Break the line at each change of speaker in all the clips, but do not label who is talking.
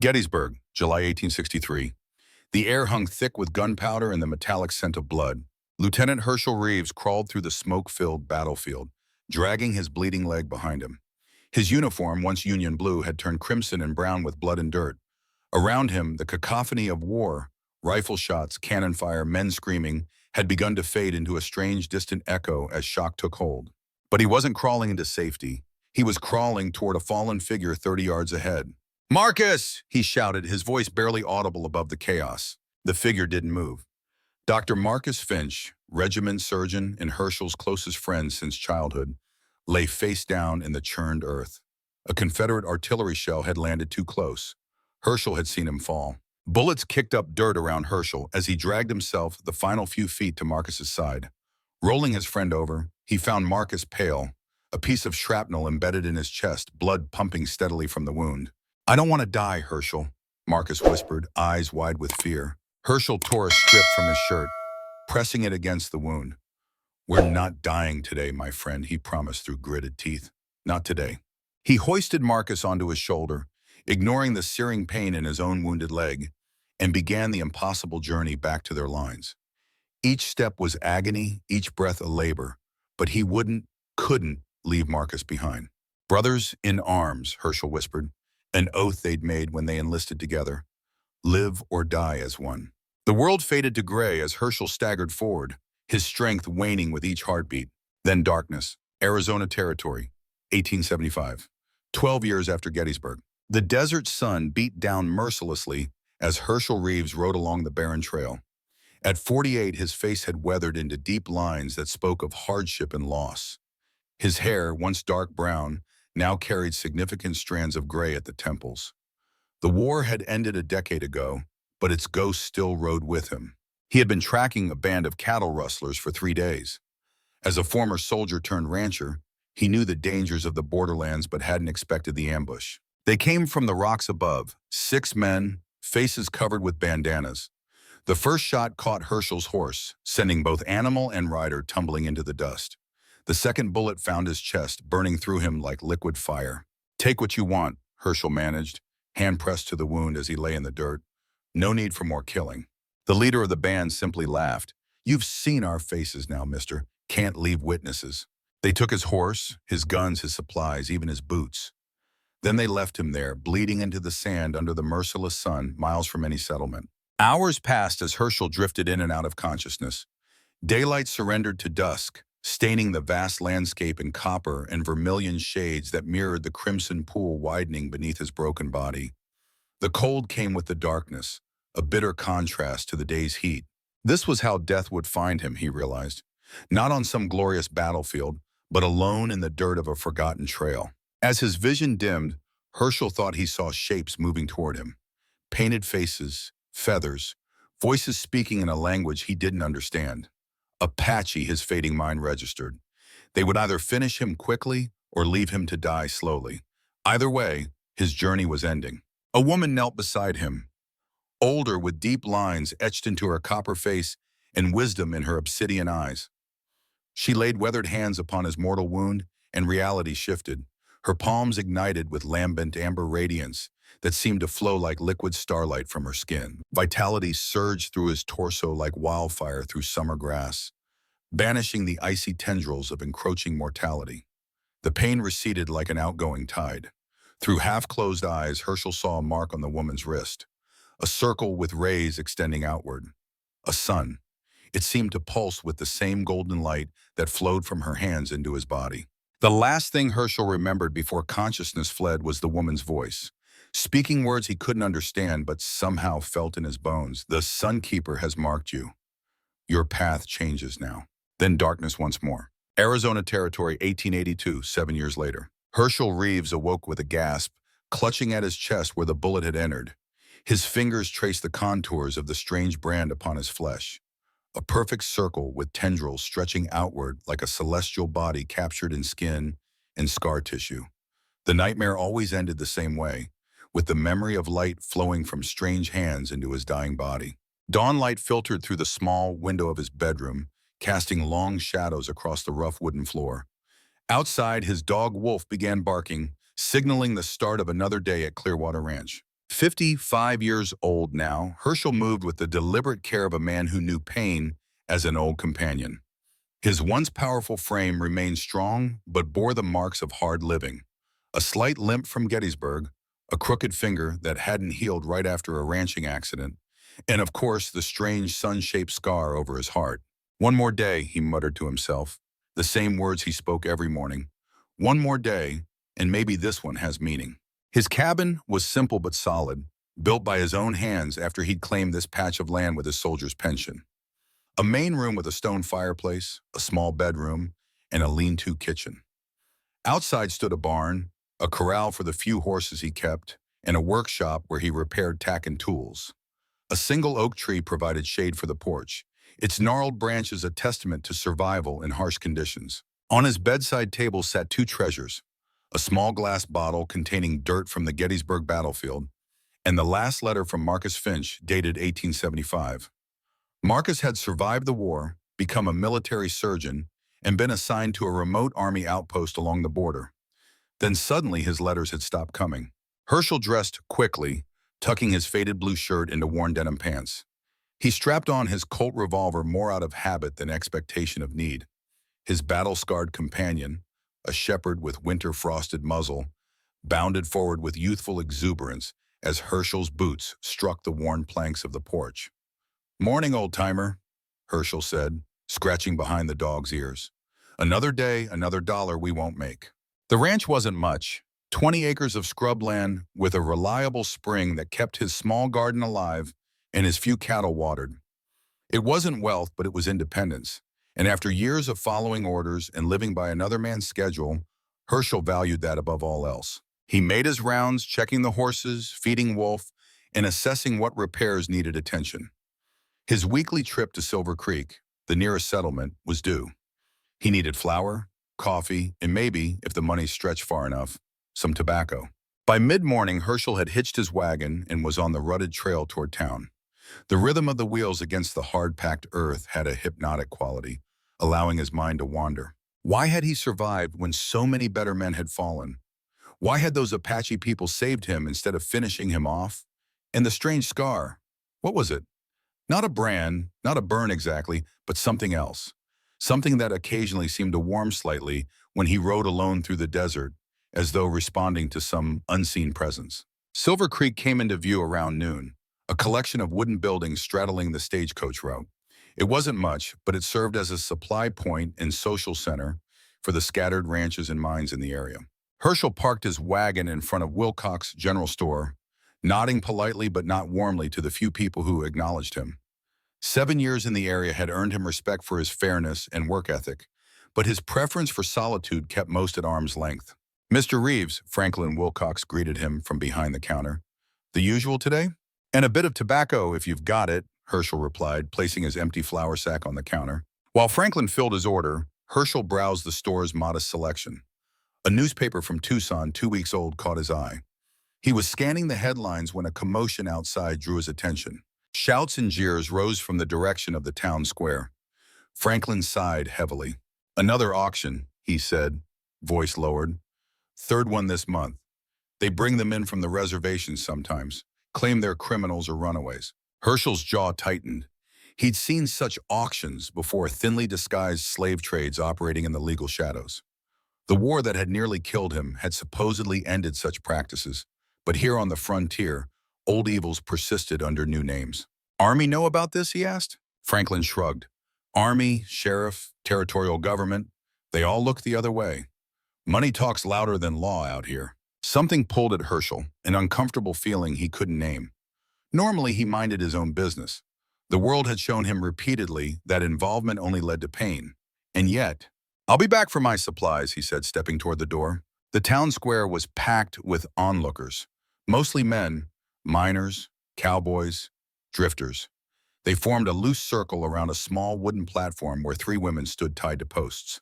Gettysburg, July 1863. The air hung thick with gunpowder and the metallic scent of blood. Lieutenant Herschel Reeves crawled through the smoke-filled battlefield, dragging his bleeding leg behind him. His uniform, once Union blue, had turned crimson and brown with blood and dirt. Around him, the cacophony of war, rifle shots, cannon fire, men screaming, had begun to fade into a strange, distant echo as shock took hold. But he wasn't crawling into safety. He was crawling toward a fallen figure 30 yards ahead. "Marcus!" he shouted, his voice barely audible above the chaos. The figure didn't move. Dr. Marcus Finch, regiment surgeon and Herschel's closest friend since childhood, lay face down in the churned earth. A Confederate artillery shell had landed too close. Herschel had seen him fall. Bullets kicked up dirt around Herschel as he dragged himself the final few feet to Marcus's side. Rolling his friend over, he found Marcus pale, a piece of shrapnel embedded in his chest, blood pumping steadily from the wound. "I don't want to die, Herschel," Marcus whispered, eyes wide with fear. Herschel tore a strip from his shirt, pressing it against the wound. "We're not dying today, my friend," he promised through gritted teeth. "Not today." He hoisted Marcus onto his shoulder, ignoring the searing pain in his own wounded leg, and began the impossible journey back to their lines. Each step was agony, each breath a labor, but he couldn't leave Marcus behind. "Brothers in arms," Herschel whispered, an oath they'd made when they enlisted together. "Live or die as one." The world faded to gray as Herschel staggered forward, his strength waning with each heartbeat. Then darkness. Arizona Territory, 1875. 12 years after Gettysburg. The desert sun beat down mercilessly as Herschel Reeves rode along the barren trail. At 48, his face had weathered into deep lines that spoke of hardship and loss. His hair, once dark brown, now carried significant strands of gray at the temples. The war had ended a decade ago, but its ghost still rode with him. He had been tracking a band of cattle rustlers for 3 days. As a former soldier turned rancher, he knew the dangers of the borderlands but hadn't expected the ambush. They came from the rocks above, 6 men, faces covered with bandanas. The first shot caught Herschel's horse, sending both animal and rider tumbling into the dust. The second bullet found his chest, burning through him like liquid fire. "Take what you want," Herschel managed, hand pressed to the wound as he lay in the dirt. "No need for more killing." The leader of the band simply laughed. "You've seen our faces now, mister. Can't leave witnesses." They took his horse, his guns, his supplies, even his boots. Then they left him there, bleeding into the sand under the merciless sun, miles from any settlement. Hours passed as Herschel drifted in and out of consciousness. Daylight surrendered to dusk, staining the vast landscape in copper and vermilion shades that mirrored the crimson pool widening beneath his broken body. The cold came with the darkness, a bitter contrast to the day's heat. This was how death would find him, he realized. Not on some glorious battlefield, but alone in the dirt of a forgotten trail. As his vision dimmed, Herschel thought he saw shapes moving toward him. Painted faces, feathers, voices speaking in a language he didn't understand. Apache, his fading mind registered. They would either finish him quickly or leave him to die slowly. Either way, his journey was ending. A woman knelt beside him, older with deep lines etched into her copper face and wisdom in her obsidian eyes. She laid weathered hands upon his mortal wound, and reality shifted. Her palms ignited with lambent amber radiance that seemed to flow like liquid starlight from her skin. Vitality surged through his torso like wildfire through summer grass, banishing the icy tendrils of encroaching mortality. The pain receded like an outgoing tide. Through half-closed eyes, Herschel saw a mark on the woman's wrist, a circle with rays extending outward. A sun. It seemed to pulse with the same golden light that flowed from her hands into his body. The last thing Herschel remembered before consciousness fled was the woman's voice, speaking words he couldn't understand but somehow felt in his bones. "The Sunkeeper has marked you. Your path changes now." Then darkness once more. Arizona Territory, 1882, 7 years later. Herschel Reeves awoke with a gasp, clutching at his chest where the bullet had entered. His fingers traced the contours of the strange brand upon his flesh. A perfect circle with tendrils stretching outward like a celestial body captured in skin and scar tissue. The nightmare always ended the same way, with the memory of light flowing from strange hands into his dying body. Dawn light filtered through the small window of his bedroom, casting long shadows across the rough wooden floor. Outside, his dog Wolf began barking, signaling the start of another day at Clearwater Ranch. 55 years old now, Herschel moved with the deliberate care of a man who knew pain as an old companion. His once powerful frame remained strong, but bore the marks of hard living. A slight limp from Gettysburg, a crooked finger that hadn't healed right after a ranching accident, and of course the strange sun-shaped scar over his heart. One more day, he muttered to himself, the same words he spoke every morning. One more day, and maybe this one has meaning. His cabin was simple but solid, built by his own hands after he'd claimed this patch of land with his soldier's pension. A main room with a stone fireplace, a small bedroom, and a lean-to kitchen. Outside stood a barn, a corral for the few horses he kept, and a workshop where he repaired tack and tools. A single oak tree provided shade for the porch, its gnarled branches a testament to survival in harsh conditions. On his bedside table sat two treasures, a small glass bottle containing dirt from the Gettysburg battlefield, and the last letter from Marcus Finch, dated 1875. Marcus had survived the war, become a military surgeon, and been assigned to a remote army outpost along the border. Then suddenly his letters had stopped coming. Herschel dressed quickly, tucking his faded blue shirt into worn denim pants. He strapped on his Colt revolver more out of habit than expectation of need. His battle-scarred companion, a shepherd with winter-frosted muzzle, bounded forward with youthful exuberance as Herschel's boots struck the worn planks of the porch. "Morning, old-timer," Herschel said, scratching behind the dog's ears. "Another day, another dollar we won't make." The ranch wasn't much, 20 acres of scrubland with a reliable spring that kept his small garden alive and his few cattle watered. It wasn't wealth, but it was independence. And after years of following orders and living by another man's schedule, Herschel valued that above all else. He made his rounds, checking the horses, feeding Wolf, and assessing what repairs needed attention. His weekly trip to Silver Creek, the nearest settlement, was due. He needed flour, coffee, and maybe, if the money stretched far enough, some tobacco. By mid-morning, Herschel had hitched his wagon and was on the rutted trail toward town. The rhythm of the wheels against the hard-packed earth had a hypnotic quality, allowing his mind to wander. Why had he survived when so many better men had fallen? Why had those Apache people saved him instead of finishing him off? And the strange scar, what was it? Not a brand, not a burn exactly, but something else. Something that occasionally seemed to warm slightly when he rode alone through the desert, as though responding to some unseen presence. Silver Creek came into view around noon, a collection of wooden buildings straddling the stagecoach route. It wasn't much, but it served as a supply point and social center for the scattered ranches and mines in the area. Herschel parked his wagon in front of Wilcox's General Store, nodding politely but not warmly to the few people who acknowledged him. 7 years in the area had earned him respect for his fairness and work ethic, but his preference for solitude kept most at arm's length. "Mr. Reeves," Franklin Wilcox greeted him from behind the counter. "The usual today?" "And a bit of tobacco, if you've got it," Herschel replied, placing his empty flour sack on the counter. While Franklin filled his order, Herschel browsed the store's modest selection. A newspaper from Tucson, 2 weeks old, caught his eye. He was scanning the headlines when a commotion outside drew his attention. Shouts and jeers rose from the direction of the town square. Franklin sighed heavily. "Another auction," he said, voice lowered. "Third one this month. They bring them in from the reservations sometimes, claim they're criminals or runaways." Herschel's jaw tightened. He'd seen such auctions before, thinly disguised slave trades operating in the legal shadows. The war that had nearly killed him had supposedly ended such practices, but here on the frontier, old evils persisted under new names. "Army know about this?" he asked. Franklin shrugged. "Army, sheriff, territorial government, they all look the other way. Money talks louder than law out here." Something pulled at Herschel, an uncomfortable feeling he couldn't name. Normally, he minded his own business. The world had shown him repeatedly that involvement only led to pain. And yet, "I'll be back for my supplies," he said, stepping toward the door. The town square was packed with onlookers, mostly men, miners, cowboys, drifters. They formed a loose circle around a small wooden platform where 3 women stood tied to posts.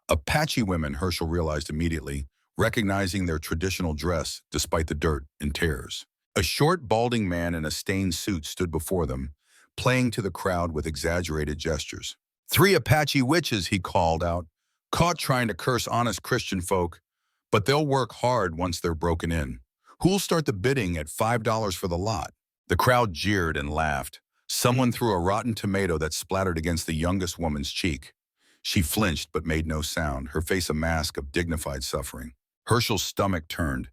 Apache women, Herschel realized immediately, recognizing their traditional dress despite the dirt and tears. A short, balding man in a stained suit stood before them, playing to the crowd with exaggerated gestures. "3 Apache witches," he called out, "caught trying to curse honest Christian folk, but they'll work hard once they're broken in. Who'll start the bidding at $5 for the lot? The crowd jeered and laughed. Someone threw a rotten tomato that splattered against the youngest woman's cheek. She flinched but made no sound, her face a mask of dignified suffering. Herschel's stomach turned.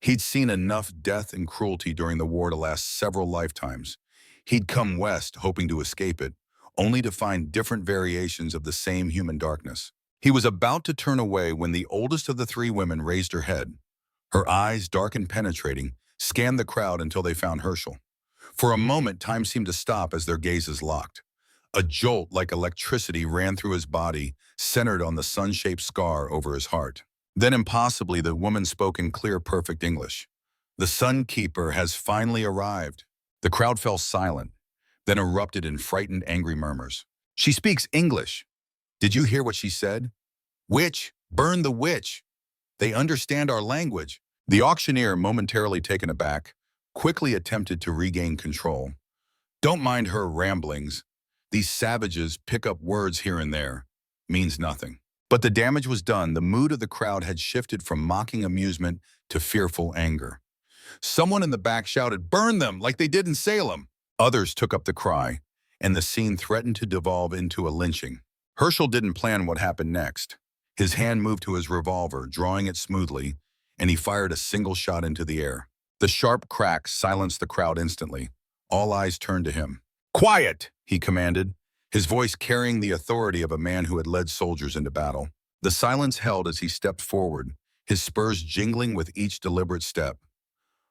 He'd seen enough death and cruelty during the war to last several lifetimes. He'd come west hoping to escape it, only to find different variations of the same human darkness. He was about to turn away when the oldest of the three women raised her head. Her eyes, dark and penetrating, scanned the crowd until they found Herschel. For a moment, time seemed to stop as their gazes locked. A jolt like electricity ran through his body, centered on the sun-shaped scar over his heart. Then impossibly, the woman spoke in clear, perfect English. "The Sun Keeper has finally arrived." The crowd fell silent, then erupted in frightened, angry murmurs. "She speaks English. Did you hear what she said? Witch! Burn the witch! They understand our language." The auctioneer, momentarily taken aback, quickly attempted to regain control. "Don't mind her ramblings. These savages pick up words here and there. Means nothing." But the damage was done. The mood of the crowd had shifted from mocking amusement to fearful anger. Someone in the back shouted, "Burn them, like they did in Salem." Others took up the cry, and the scene threatened to devolve into a lynching. Herschel didn't plan what happened next. His hand moved to his revolver, drawing it smoothly, and he fired a single shot into the air. The sharp crack silenced the crowd instantly. All eyes turned to him. "Quiet!" he commanded, his voice carrying the authority of a man who had led soldiers into battle. The silence held as he stepped forward, his spurs jingling with each deliberate step.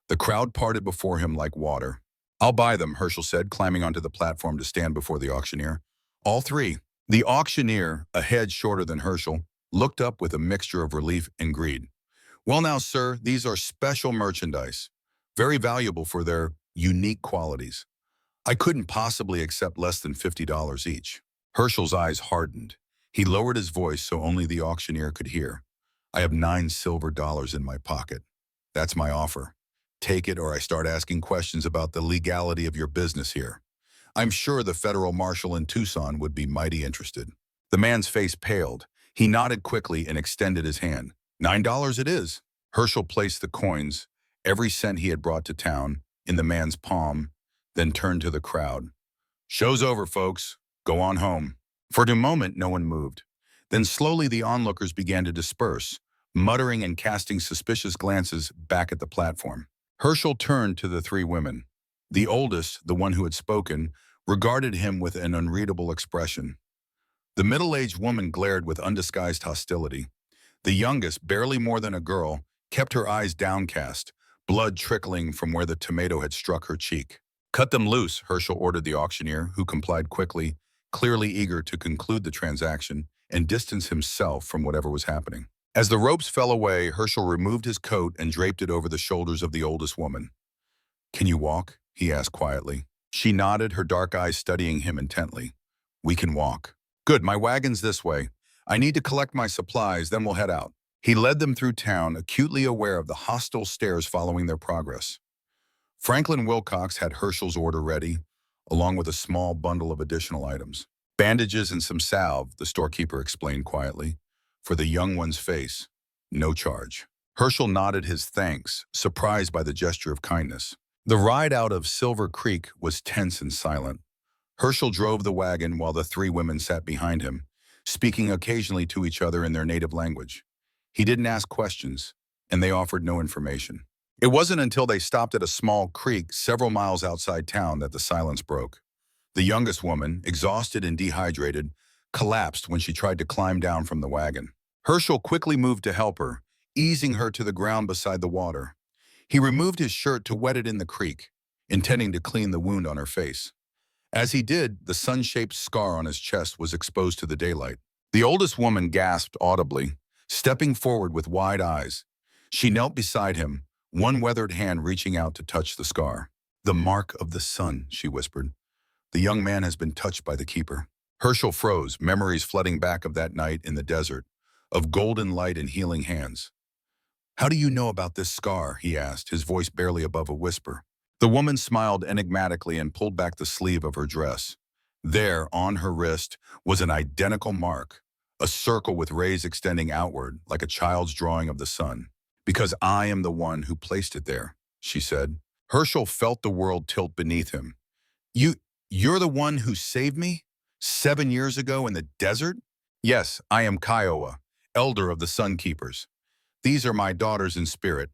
The crowd parted before him like water. "I'll buy them," Herschel said, climbing onto the platform to stand before the auctioneer. "All three." The auctioneer, a head shorter than Herschel, looked up with a mixture of relief and greed. "Well now, sir, these are special merchandise, very valuable for their unique qualities. I couldn't possibly accept less than $50 each." Herschel's eyes hardened. He lowered his voice so only the auctioneer could hear. "I have 9 silver dollars in my pocket. That's my offer. Take it or I start asking questions about the legality of your business here. I'm sure the federal marshal in Tucson would be mighty interested." The man's face paled. He nodded quickly and extended his hand. $9 it is." Herschel placed the coins, every cent he had brought to town, in the man's palm, then turned to the crowd. "Show's over, folks. Go on home." For a moment, no one moved. Then slowly the onlookers began to disperse, muttering and casting suspicious glances back at the platform. Herschel turned to the three women. The oldest, the one who had spoken, regarded him with an unreadable expression. The middle-aged woman glared with undisguised hostility. The youngest, barely more than a girl, kept her eyes downcast, blood trickling from where the tomato had struck her cheek. "Cut them loose," Herschel ordered the auctioneer, who complied quickly, clearly eager to conclude the transaction and distance himself from whatever was happening. As the ropes fell away, Herschel removed his coat and draped it over the shoulders of the oldest woman. "Can you walk?" he asked quietly. She nodded, her dark eyes studying him intently. "We can walk." "Good, my wagon's this way. I need to collect my supplies, then we'll head out." He led them through town, acutely aware of the hostile stares following their progress. Franklin Wilcox had Herschel's order ready, along with a small bundle of additional items. "Bandages and some salve," the storekeeper explained quietly. "For the young one's face. No charge." Herschel nodded his thanks, surprised by the gesture of kindness. The ride out of Silver Creek was tense and silent. Herschel drove the wagon while the three women sat behind him, speaking occasionally to each other in their native language. He didn't ask questions, and they offered no information. It wasn't until they stopped at a small creek several miles outside town that the silence broke. The youngest woman, exhausted and dehydrated, collapsed when she tried to climb down from the wagon. Herschel quickly moved to help her, easing her to the ground beside the water. He removed his shirt to wet it in the creek, intending to clean the wound on her face. As he did, the sun-shaped scar on his chest was exposed to the daylight. The oldest woman gasped audibly, stepping forward with wide eyes. She knelt beside him, one weathered hand reaching out to touch the scar. "The mark of the sun," she whispered. "The young man has been touched by the keeper." Herschel froze, memories flooding back of that night in the desert, of golden light and healing hands. "How do you know about this scar?" he asked, his voice barely above a whisper. The woman smiled enigmatically and pulled back the sleeve of her dress. There, on her wrist, was an identical mark, a circle with rays extending outward, like a child's drawing of the sun. "Because I am the one who placed it there." she said. Herschel felt the world tilt beneath him. You, you're the one who saved me? 7 years ago in the desert? Yes, I am Kiowa, elder of the Sun Keepers. These are my daughters in spirit.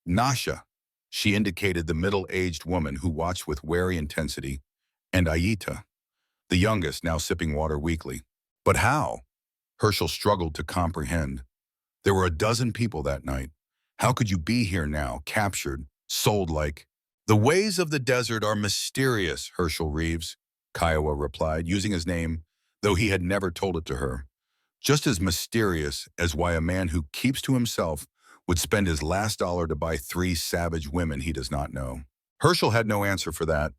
Nasha, she indicated the middle-aged woman who watched with wary intensity, and Ayita, the youngest, now sipping water weakly. But how? Herschel struggled to comprehend. There were a dozen people that night. How could you be here now, captured, sold like... The ways of the desert are mysterious, Herschel Reeves, Kiowa replied, using his name, though he had never told it to her. Just as mysterious as why a man who keeps to himself would spend his last dollar to buy 3 savage women he does not know. Herschel had no answer for that.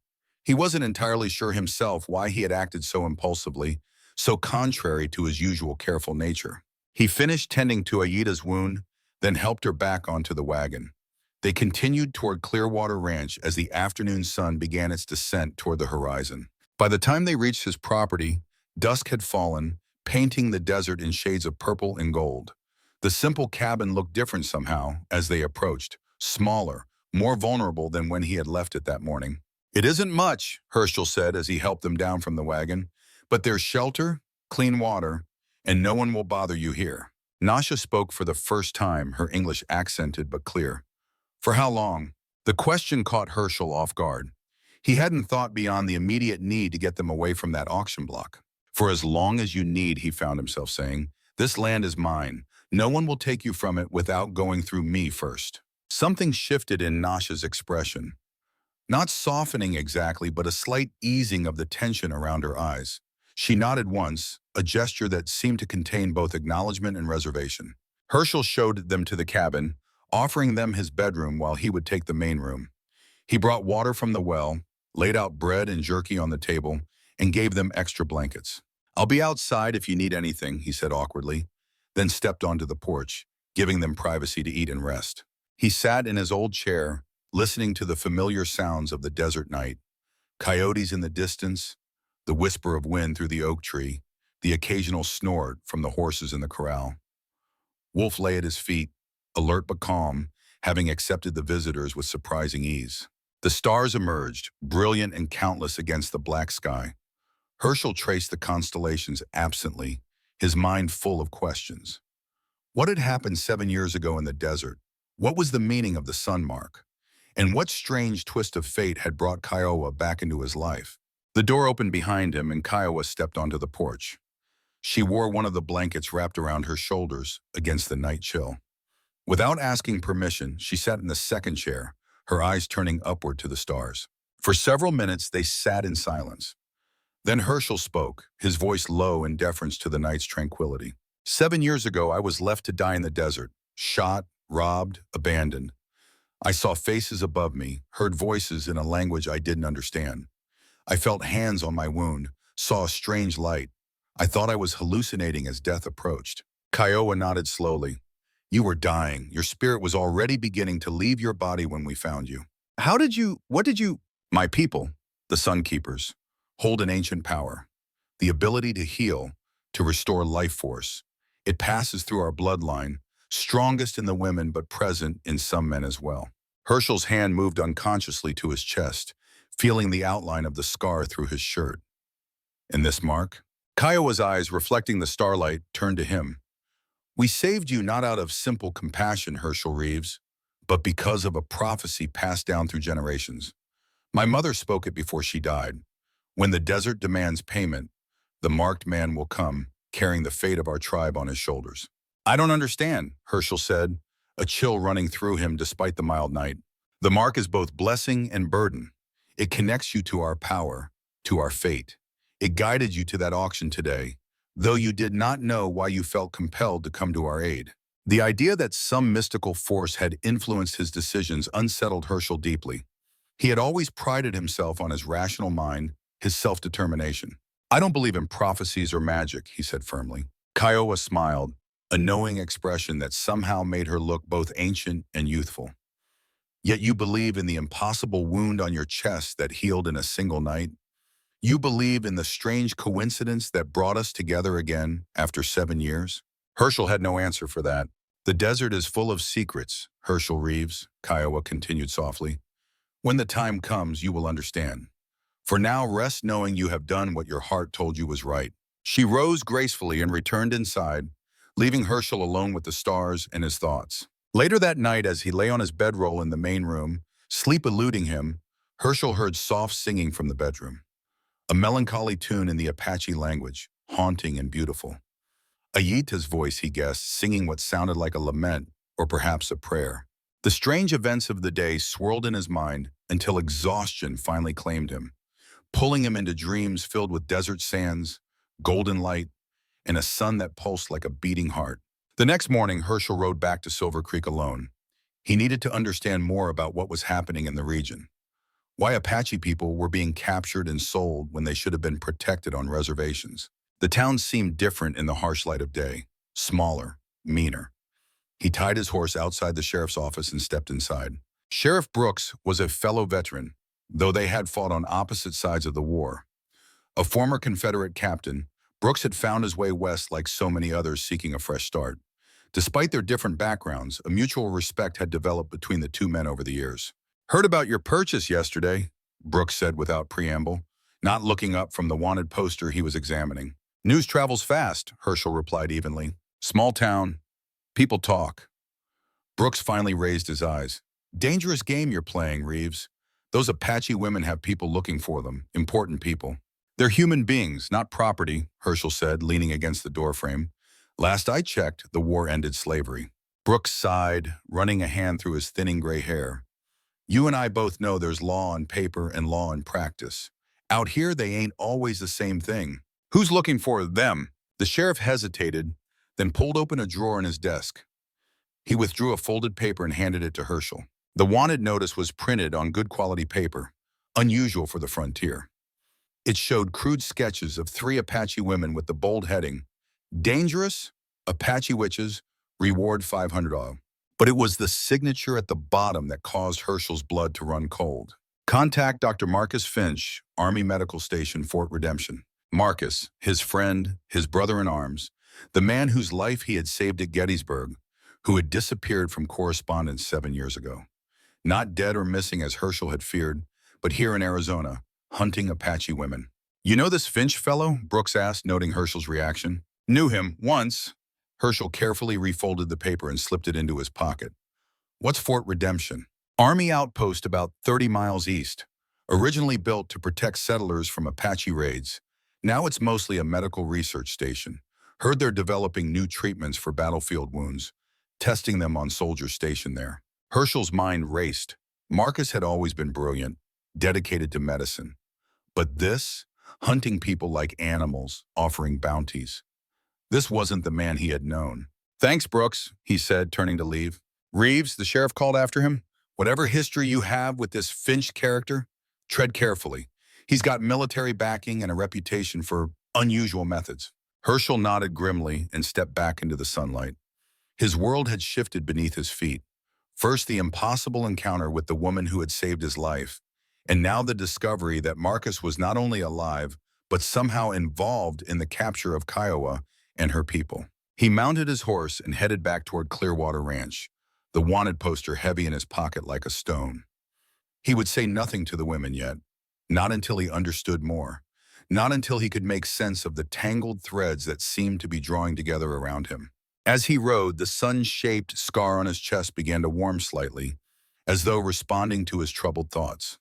He wasn't entirely sure himself why he had acted so impulsively, so contrary to his usual careful nature. He finished tending to Aita's wound, then helped her back onto the wagon. They continued toward Clearwater Ranch as the afternoon sun began its descent toward the horizon. By the time they reached his property, dusk had fallen, painting the desert in shades of purple and gold. The simple cabin looked different somehow as they approached, smaller, more vulnerable than when he had left it that morning. It isn't much, Herschel said as he helped them down from the wagon, but there's shelter, clean water, and no one will bother you here. Nasha spoke for the first time, her English accented but clear. For how long? The question caught Herschel off guard. He hadn't thought beyond the immediate need to get them away from that auction block. For as long as you need, he found himself saying, this land is mine. No one will take you from it without going through me first. Something shifted in Nasha's expression. Not softening exactly, but a slight easing of the tension around her eyes. She nodded once, a gesture that seemed to contain both acknowledgement and reservation. Herschel showed them to the cabin, offering them his bedroom while he would take the main room. He brought water from the well, laid out bread and jerky on the table, and gave them extra blankets. I'll be outside if you need anything, he said awkwardly, then stepped onto the porch, giving them privacy to eat and rest. He sat in his old chair, listening to the familiar sounds of the desert night. Coyotes in the distance, the whisper of wind through the oak tree, the occasional snort from the horses in the corral. Wolf lay at his feet, alert but calm, having accepted the visitors with surprising ease. The stars emerged, brilliant and countless against the black sky. Herschel traced the constellations absently, his mind full of questions. What had happened 7 years ago in the desert? What was the meaning of the sun mark? And what strange twist of fate had brought Kiowa back into his life? The door opened behind him and Kiowa stepped onto the porch. She wore one of the blankets wrapped around her shoulders against the night chill. Without asking permission, she sat in the second chair, her eyes turning upward to the stars. For several minutes, they sat in silence. Then Herschel spoke, his voice low in deference to the night's tranquility. 7 years ago, I was left to die in the desert, shot, robbed, abandoned. I saw faces above me, heard voices in a language I didn't understand. I felt hands on my wound, saw a strange light. I thought I was hallucinating as death approached. Kiowa nodded slowly. You were dying. Your spirit was already beginning to leave your body when we found you. What did you... My people, the Sun Keepers, hold an ancient power. The ability to heal, to restore life force. It passes through our bloodline, strongest in the women but present in some men as well. Herschel's hand moved unconsciously to his chest, feeling the outline of the scar through his shirt. And this mark? Kiowa's eyes, reflecting the starlight, turned to him. We saved you not out of simple compassion, Herschel Reeves, but because of a prophecy passed down through generations. My mother spoke it before she died. When the desert demands payment, the marked man will come, carrying the fate of our tribe on his shoulders. I don't understand, Herschel said, a chill running through him despite the mild night. The mark is both blessing and burden. It connects you to our power, to our fate. It guided you to that auction today, though you did not know why you felt compelled to come to our aid. The idea that some mystical force had influenced his decisions unsettled Herschel deeply. He had always prided himself on his rational mind, his self-determination. I don't believe in prophecies or magic, he said firmly. Kiowa smiled, a knowing expression that somehow made her look both ancient and youthful. Yet you believe in the impossible wound on your chest that healed in a single night? You believe in the strange coincidence that brought us together again after 7 years? Herschel had no answer for that. The desert is full of secrets, Herschel Reeves, Kiowa continued softly. When the time comes, you will understand. For now, rest knowing you have done what your heart told you was right. She rose gracefully and returned inside, leaving Herschel alone with the stars and his thoughts. Later that night, as he lay on his bedroll in the main room, sleep eluding him, Herschel heard soft singing from the bedroom. A melancholy tune in the Apache language, haunting and beautiful. Ayita's voice, he guessed, singing what sounded like a lament or perhaps a prayer. The strange events of the day swirled in his mind until exhaustion finally claimed him, pulling him into dreams filled with desert sands, golden light, and a sun that pulsed like a beating heart. The next morning, Herschel rode back to Silver Creek alone. He needed to understand more about what was happening in the region. Why Apache people were being captured and sold when they should have been protected on reservations. The town seemed different in the harsh light of day, smaller, meaner. He tied his horse outside the sheriff's office and stepped inside. Sheriff Brooks was a fellow veteran, though they had fought on opposite sides of the war. A former Confederate captain, Brooks had found his way west like so many others seeking a fresh start. Despite their different backgrounds, a mutual respect had developed between the two men over the years. "Heard about your purchase yesterday," Brooks said without preamble, not looking up from the wanted poster he was examining. "News travels fast," Herschel replied evenly. "Small town. People talk." Brooks finally raised his eyes. "Dangerous game you're playing, Reeves. Those Apache women have people looking for them, important people." "They're human beings, not property," Herschel said, leaning against the doorframe. "Last I checked, the war ended slavery." Brooks sighed, running a hand through his thinning gray hair. "You and I both know there's law on paper and law in practice. Out here, they ain't always the same thing." "Who's looking for them?" The sheriff hesitated, then pulled open a drawer in his desk. He withdrew a folded paper and handed it to Herschel. The wanted notice was printed on good quality paper, unusual for the frontier. It showed crude sketches of 3 Apache women with the bold heading, "Dangerous, Apache witches, reward $500." But it was the signature at the bottom that caused Herschel's blood to run cold. "Contact Dr. Marcus Finch, Army Medical Station, Fort Redemption." Marcus, his friend, his brother-in-arms, the man whose life he had saved at Gettysburg, who had disappeared from correspondence 7 years ago. Not dead or missing as Herschel had feared, but here in Arizona, hunting Apache women. "You know this Finch fellow?" Brooks asked, noting Herschel's reaction. "Knew him, once." Herschel carefully refolded the paper and slipped it into his pocket. "What's Fort Redemption?" "Army outpost about 30 miles east. Originally built to protect settlers from Apache raids. Now it's mostly a medical research station. Heard they're developing new treatments for battlefield wounds, testing them on soldiers stationed there." Herschel's mind raced. Marcus had always been brilliant, dedicated to medicine. But this, hunting people like animals, offering bounties. This wasn't the man he had known. "Thanks, Brooks," he said, turning to leave. "Reeves," the sheriff called after him, "whatever history you have with this Finch character, tread carefully. He's got military backing and a reputation for unusual methods." Herschel nodded grimly and stepped back into the sunlight. His world had shifted beneath his feet. First, the impossible encounter with the woman who had saved his life, and now the discovery that Marcus was not only alive, but somehow involved in the capture of Kiowa and her people. He mounted his horse and headed back toward Clearwater Ranch, the wanted poster heavy in his pocket like a stone. He would say nothing to the women yet, not until he understood more, not until he could make sense of the tangled threads that seemed to be drawing together around him. As he rode, the sun-shaped scar on his chest began to warm slightly, as though responding to his troubled thoughts.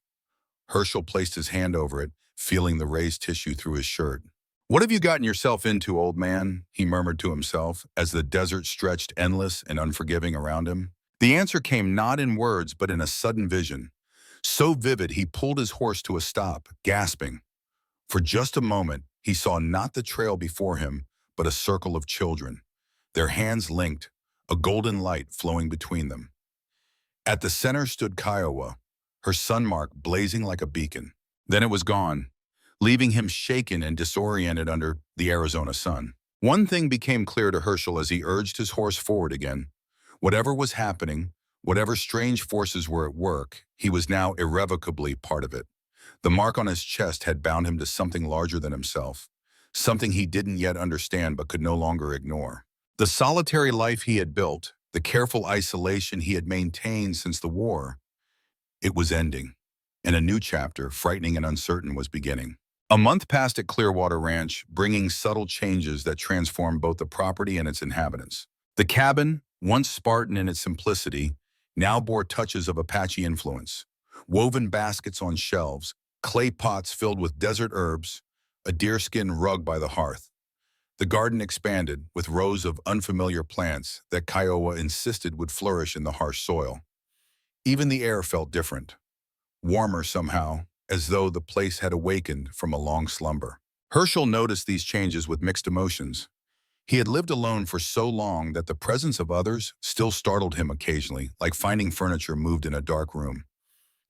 Herschel placed his hand over it, feeling the raised tissue through his shirt. "What have you gotten yourself into, old man?" he murmured to himself, as the desert stretched endless and unforgiving around him. The answer came not in words, but in a sudden vision. So vivid, he pulled his horse to a stop, gasping. For just a moment, he saw not the trail before him, but a circle of children, their hands linked, a golden light flowing between them. At the center stood Kiowa, her sun mark blazing like a beacon. Then it was gone, leaving him shaken and disoriented under the Arizona sun. One thing became clear to Herschel as he urged his horse forward again. Whatever was happening, whatever strange forces were at work, he was now irrevocably part of it. The mark on his chest had bound him to something larger than himself, something he didn't yet understand but could no longer ignore. The solitary life he had built, The careful isolation he had maintained since the war, it was ending, and a new chapter, frightening and uncertain, was beginning. A month passed at Clearwater Ranch, bringing subtle changes that transformed both the property and its inhabitants. The cabin, once Spartan in its simplicity, now bore touches of Apache influence. Woven baskets on shelves, clay pots filled with desert herbs, a deerskin rug by the hearth. The garden expanded with rows of unfamiliar plants that Kiowa insisted would flourish in the harsh soil. Even the air felt different, warmer somehow, as though the place had awakened from a long slumber. Herschel noticed these changes with mixed emotions. He had lived alone for so long that the presence of others still startled him occasionally, like finding furniture moved in a dark room.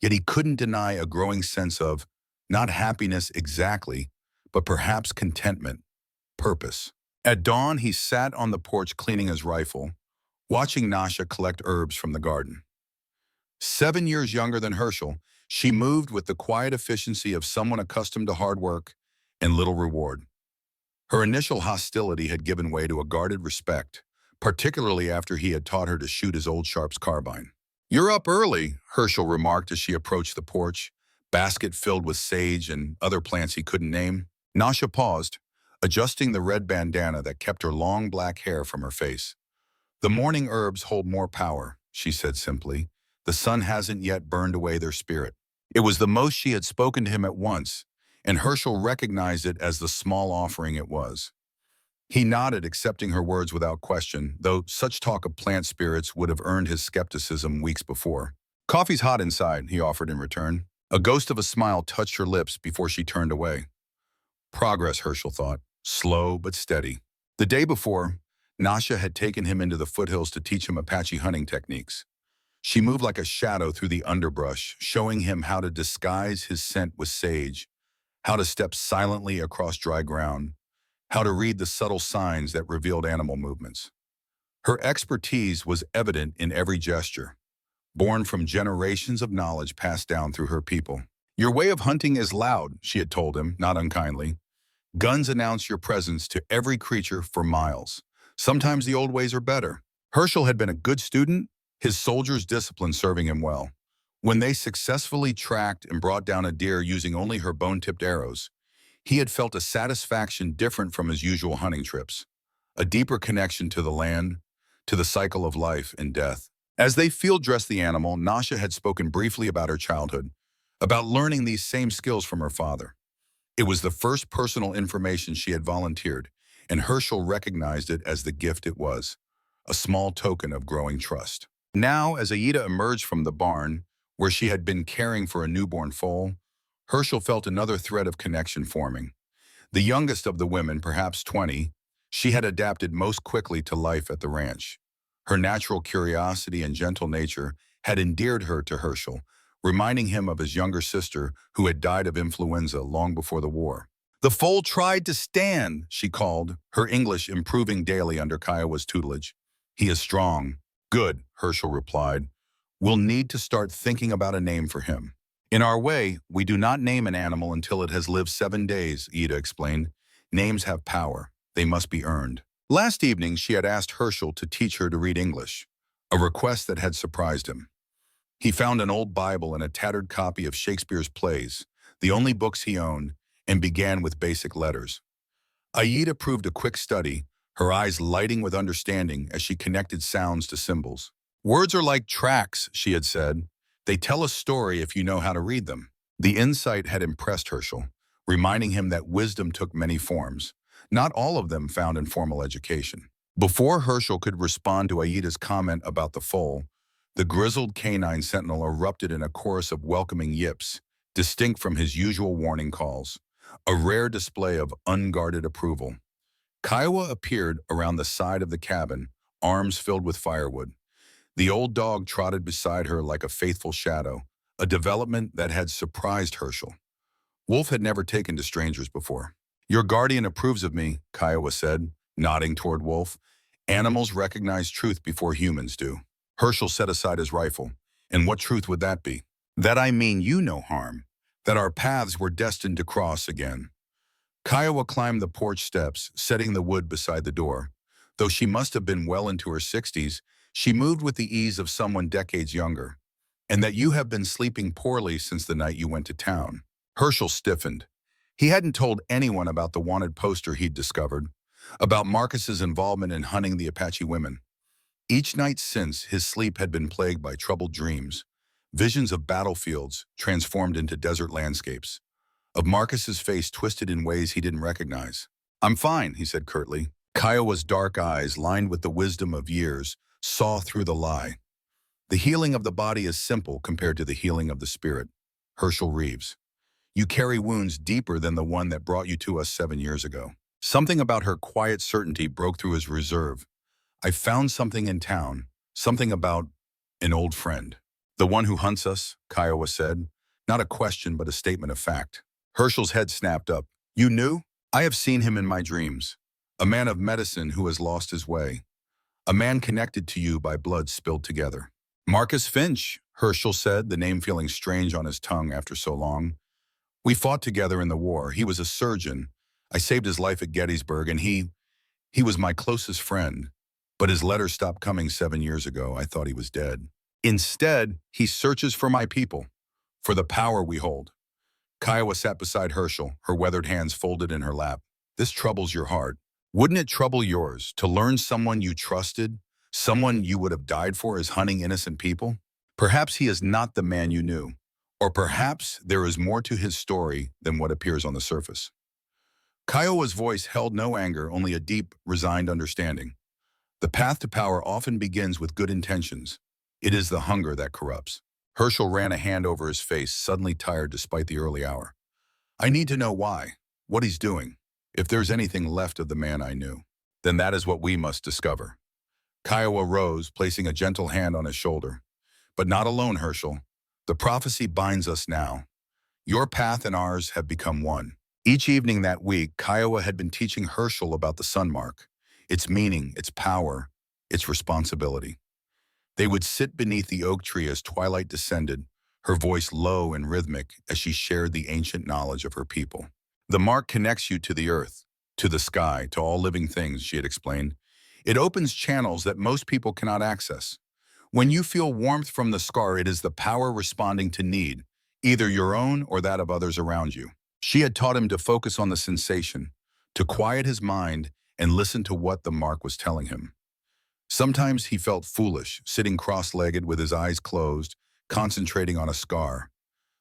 Yet he couldn't deny a growing sense of, not happiness exactly, but perhaps contentment, purpose. At dawn, he sat on the porch cleaning his rifle, watching Nasha collect herbs from the garden. 7 years younger than Herschel, she moved with the quiet efficiency of someone accustomed to hard work and little reward. Her initial hostility had given way to a guarded respect, particularly after he had taught her to shoot his old Sharps carbine. "You're up early," Herschel remarked as she approached the porch, basket filled with sage and other plants he couldn't name. Nasha paused, adjusting the red bandana that kept her long black hair from her face. "The morning herbs hold more power," she said simply. "The sun hasn't yet burned away their spirit." It was the most she had spoken to him at once, and Herschel recognized it as the small offering it was. He nodded, accepting her words without question, though such talk of plant spirits would have earned his skepticism weeks before. "Coffee's hot inside," he offered in return. A ghost of a smile touched her lips before she turned away. Progress, Herschel thought, slow but steady. The day before, Nasha had taken him into the foothills to teach him Apache hunting techniques. She moved like a shadow through the underbrush, showing him how to disguise his scent with sage, how to step silently across dry ground, how to read the subtle signs that revealed animal movements. Her expertise was evident in every gesture, born from generations of knowledge passed down through her people. "Your way of hunting is loud," she had told him, not unkindly. "Guns announce your presence to every creature for miles. Sometimes the old ways are better." Herschel had been a good student, his soldiers' discipline serving him well. When they successfully tracked and brought down a deer using only her bone-tipped arrows, he had felt a satisfaction different from his usual hunting trips, a deeper connection to the land, to the cycle of life and death. As they field-dressed the animal, Nasha had spoken briefly about her childhood, about learning these same skills from her father. It was the first personal information she had volunteered, and Herschel recognized it as the gift it was, a small token of growing trust. Now, as Aida emerged from the barn, where she had been caring for a newborn foal, Herschel felt another thread of connection forming. The youngest of the women, perhaps 20, she had adapted most quickly to life at the ranch. Her natural curiosity and gentle nature had endeared her to Herschel, reminding him of his younger sister who had died of influenza long before the war. "The foal tried to stand," she called, her English improving daily under Kiowa's tutelage. "He is strong." "Good," Herschel replied. "We'll need to start thinking about a name for him." "In our way, we do not name an animal until it has lived 7 days, Ida explained. "Names have power. They must be earned." Last evening, she had asked Herschel to teach her to read English, a request that had surprised him. He found an old Bible and a tattered copy of Shakespeare's plays, the only books he owned, and began with basic letters. Aida proved a quick study, her eyes lighting with understanding as she connected sounds to symbols. "Words are like tracks," she had said. "They tell a story if you know how to read them." The insight had impressed Herschel, reminding him that wisdom took many forms, not all of them found in formal education. Before Herschel could respond to Aida's comment about the foal, the grizzled canine sentinel erupted in a chorus of welcoming yips, distinct from his usual warning calls, a rare display of unguarded approval. Kiowa appeared around the side of the cabin, arms filled with firewood. The old dog trotted beside her like a faithful shadow, a development that had surprised Herschel. Wolf had never taken to strangers before. "Your guardian approves of me," Kiowa said, nodding toward Wolf. "Animals recognize truth before humans do." Herschel set aside his rifle. "And what truth would that be?" "That I mean you no harm, that our paths were destined to cross again." Kiowa climbed the porch steps, setting the wood beside the door. Though she must have been well into her 60s, She moved with the ease of someone decades younger, and that you have been sleeping poorly since the night you went to town. Herschel stiffened. He hadn't told anyone about the wanted poster he'd discovered, about Marcus's involvement in hunting the Apache women. Each night since, his sleep had been plagued by troubled dreams, visions of battlefields transformed into desert landscapes, of Marcus's face twisted in ways he didn't recognize. "I'm fine," he said curtly. Kiowa's dark eyes, lined with the wisdom of years, saw through the lie. "The healing of the body is simple compared to the healing of the spirit." Herschel Reeves. "You carry wounds deeper than the one that brought you to us 7 years ago." Something about her quiet certainty broke through his reserve. "I found something in town, something about an old friend." "The one who hunts us," Kiowa said. Not a question, but a statement of fact. Herschel's head snapped up. "You knew? I have seen him in my dreams. A man of medicine who has lost his way. A man connected to you by blood spilled together." "Marcus Finch," Herschel said, the name feeling strange on his tongue after so long. "We fought together in the war. He was a surgeon. I saved his life at Gettysburg, and he was my closest friend. But his letters stopped coming 7 years ago. I thought he was dead. Instead, he searches for my people, for the power we hold." Kiowa sat beside Herschel, her weathered hands folded in her lap. "This troubles your heart. Wouldn't it trouble yours to learn someone you trusted, someone you would have died for, is hunting innocent people? Perhaps he is not the man you knew, or perhaps there is more to his story than what appears on the surface." Kiowa's voice held no anger, only a deep, resigned understanding. The path to power often begins with good intentions. It is the hunger that corrupts. Herschel ran a hand over his face, suddenly tired despite the early hour. "I need to know why, what he's doing. If there's anything left of the man I knew, then that is what we must discover." Kiowa rose, placing a gentle hand on his shoulder. "But not alone, Herschel. The prophecy binds us now. Your path and ours have become one." Each evening that week, Kiowa had been teaching Herschel about the sun mark, its meaning, its power, its responsibility. They would sit beneath the oak tree as twilight descended, her voice low and rhythmic as she shared the ancient knowledge of her people. "The mark connects you to the earth, to the sky, to all living things," she had explained. "It opens channels that most people cannot access. When you feel warmth from the scar, it is the power responding to need, either your own or that of others around you." She had taught him to focus on the sensation, to quiet his mind and listen to what the mark was telling him. Sometimes he felt foolish, sitting cross-legged with his eyes closed, concentrating on a scar.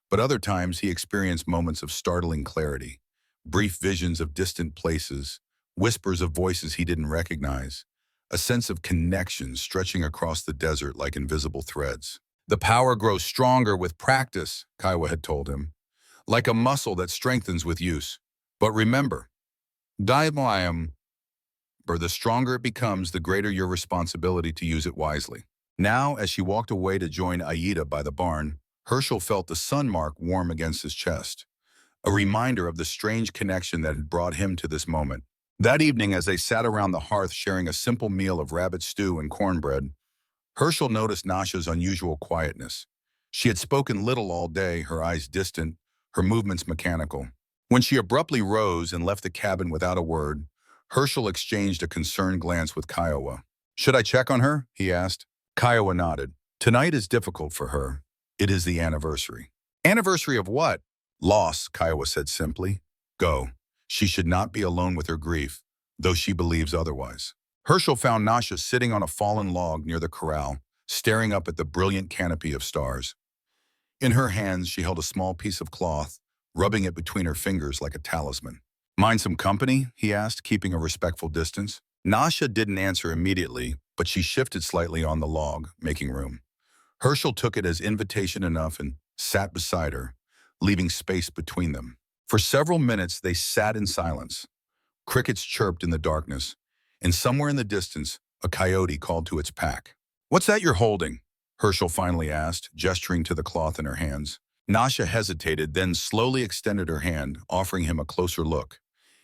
But other times he experienced moments of startling clarity, brief visions of distant places, whispers of voices he didn't recognize, a sense of connection stretching across the desert like invisible threads. "The power grows stronger with practice," Kiowa had told him, "like a muscle that strengthens with use. But remember, the stronger it becomes, the greater your responsibility to use it wisely." Now, as she walked away to join Aida by the barn, Herschel felt the sun mark warm against his chest, a reminder of the strange connection that had brought him to this moment. That evening, as they sat around the hearth sharing a simple meal of rabbit stew and cornbread, Herschel noticed Nasha's unusual quietness. She had spoken little all day, her eyes distant, her movements mechanical. When she abruptly rose and left the cabin without a word, Herschel exchanged a concerned glance with Kiowa. "Should I check on her?" he asked. Kiowa nodded. "Tonight is difficult for her. It is the anniversary." "Anniversary of what?" "Loss," Kiowa said simply. "Go. She should not be alone with her grief, though she believes otherwise." Herschel found Nasha sitting on a fallen log near the corral, staring up at the brilliant canopy of stars. In her hands, she held a small piece of cloth, rubbing it between her fingers like a talisman. "Mind some company?" he asked, keeping a respectful distance. Nasha didn't answer immediately, but she shifted slightly on the log, making room. Herschel took it as invitation enough and sat beside her, leaving space between them. For several minutes, they sat in silence. Crickets chirped in the darkness, and somewhere in the distance, a coyote called to its pack. "What's that you're holding?" Herschel finally asked, gesturing to the cloth in her hands. Nasha hesitated, then slowly extended her hand, offering him a closer look.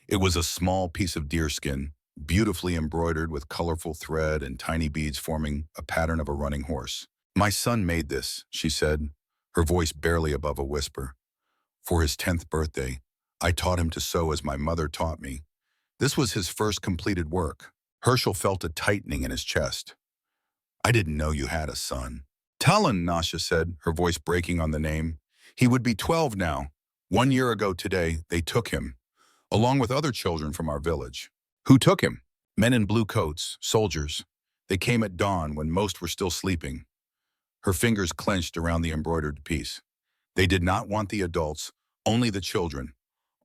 It was a small piece of deerskin, beautifully embroidered with colorful thread and tiny beads forming a pattern of a running horse. "My son made this," she said, her voice barely above a whisper. "For his 10th birthday, I taught him to sew as my mother taught me. This was his first completed work." Herschel felt a tightening in his chest. I didn't know you had a son. Talon, Nasha said, her voice breaking on the name. He would be 12 now. 1 year ago today, they took him, along with other children from our village. Who took him? Men in blue coats, soldiers. They came at dawn when most were still sleeping. Her fingers clenched around the embroidered piece. They did not want the adults, only the children,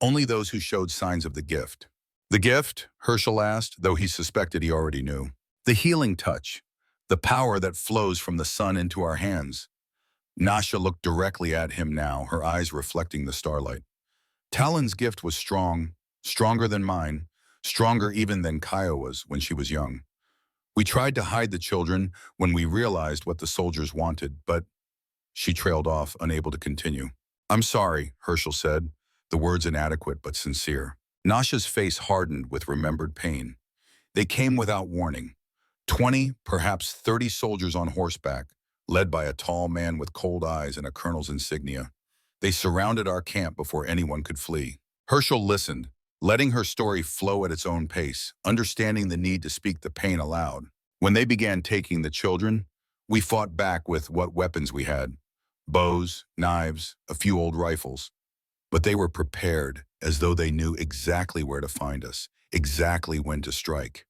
only those who showed signs of the gift. The gift, Herschel asked, though he suspected he already knew. The healing touch, the power that flows from the sun into our hands. Nasha looked directly at him now, her eyes reflecting the starlight. Talon's gift was strong, stronger than mine, stronger even than Kiowa's when she was young. We tried to hide the children when we realized what the soldiers wanted, but she trailed off, unable to continue. I'm sorry, Herschel said, the words inadequate but sincere. Nasha's face hardened with remembered pain. They came without warning. 20, perhaps 30 soldiers on horseback, led by a tall man with cold eyes and a colonel's insignia. They surrounded our camp before anyone could flee. Herschel listened, letting her story flow at its own pace, understanding the need to speak the pain aloud. When they began taking the children, we fought back with what weapons we had. Bows, knives, a few old rifles. But they were prepared, as though they knew exactly where to find us, exactly when to strike.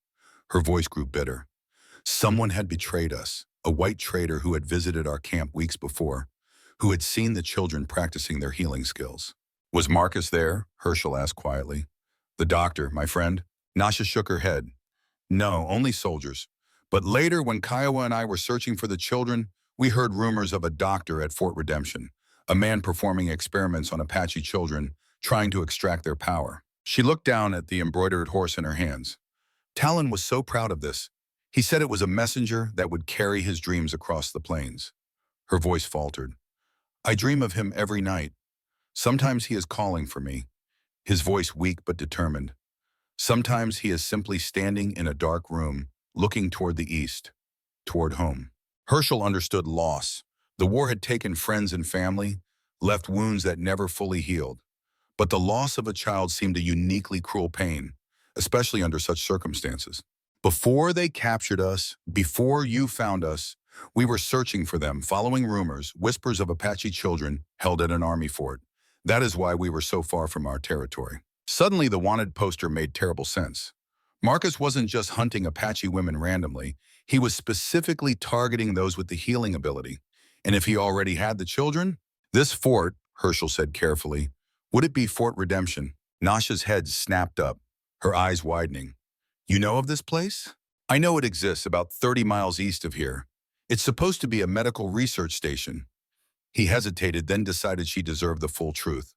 Her voice grew bitter. Someone had betrayed us, a white trader who had visited our camp weeks before, who had seen the children practicing their healing skills. Was Marcus there? Herschel asked quietly. The doctor, my friend. Nasha shook her head. No, only soldiers. But later, when Kiowa and I were searching for the children, we heard rumors of a doctor at Fort Redemption, a man performing experiments on Apache children, trying to extract their power. She looked down at the embroidered horse in her hands. Talon was so proud of this. He said it was a messenger that would carry his dreams across the plains. Her voice faltered. I dream of him every night. Sometimes he is calling for me, his voice weak but determined. Sometimes he is simply standing in a dark room, looking toward the east, toward home. Herschel understood loss. The war had taken friends and family, left wounds that never fully healed. But the loss of a child seemed a uniquely cruel pain, especially under such circumstances. Before they captured us, before you found us, we were searching for them, following rumors, whispers of Apache children held at an army fort. That is why we were so far from our territory. Suddenly, the wanted poster made terrible sense. Marcus wasn't just hunting Apache women randomly. He was specifically targeting those with the healing ability. And if he already had the children? This fort, Herschel said carefully, would it be Fort Redemption? Nasha's head snapped up, her eyes widening. You know of this place? I know it exists about 30 miles east of here. It's supposed to be a medical research station. He hesitated, then decided she deserved the full truth.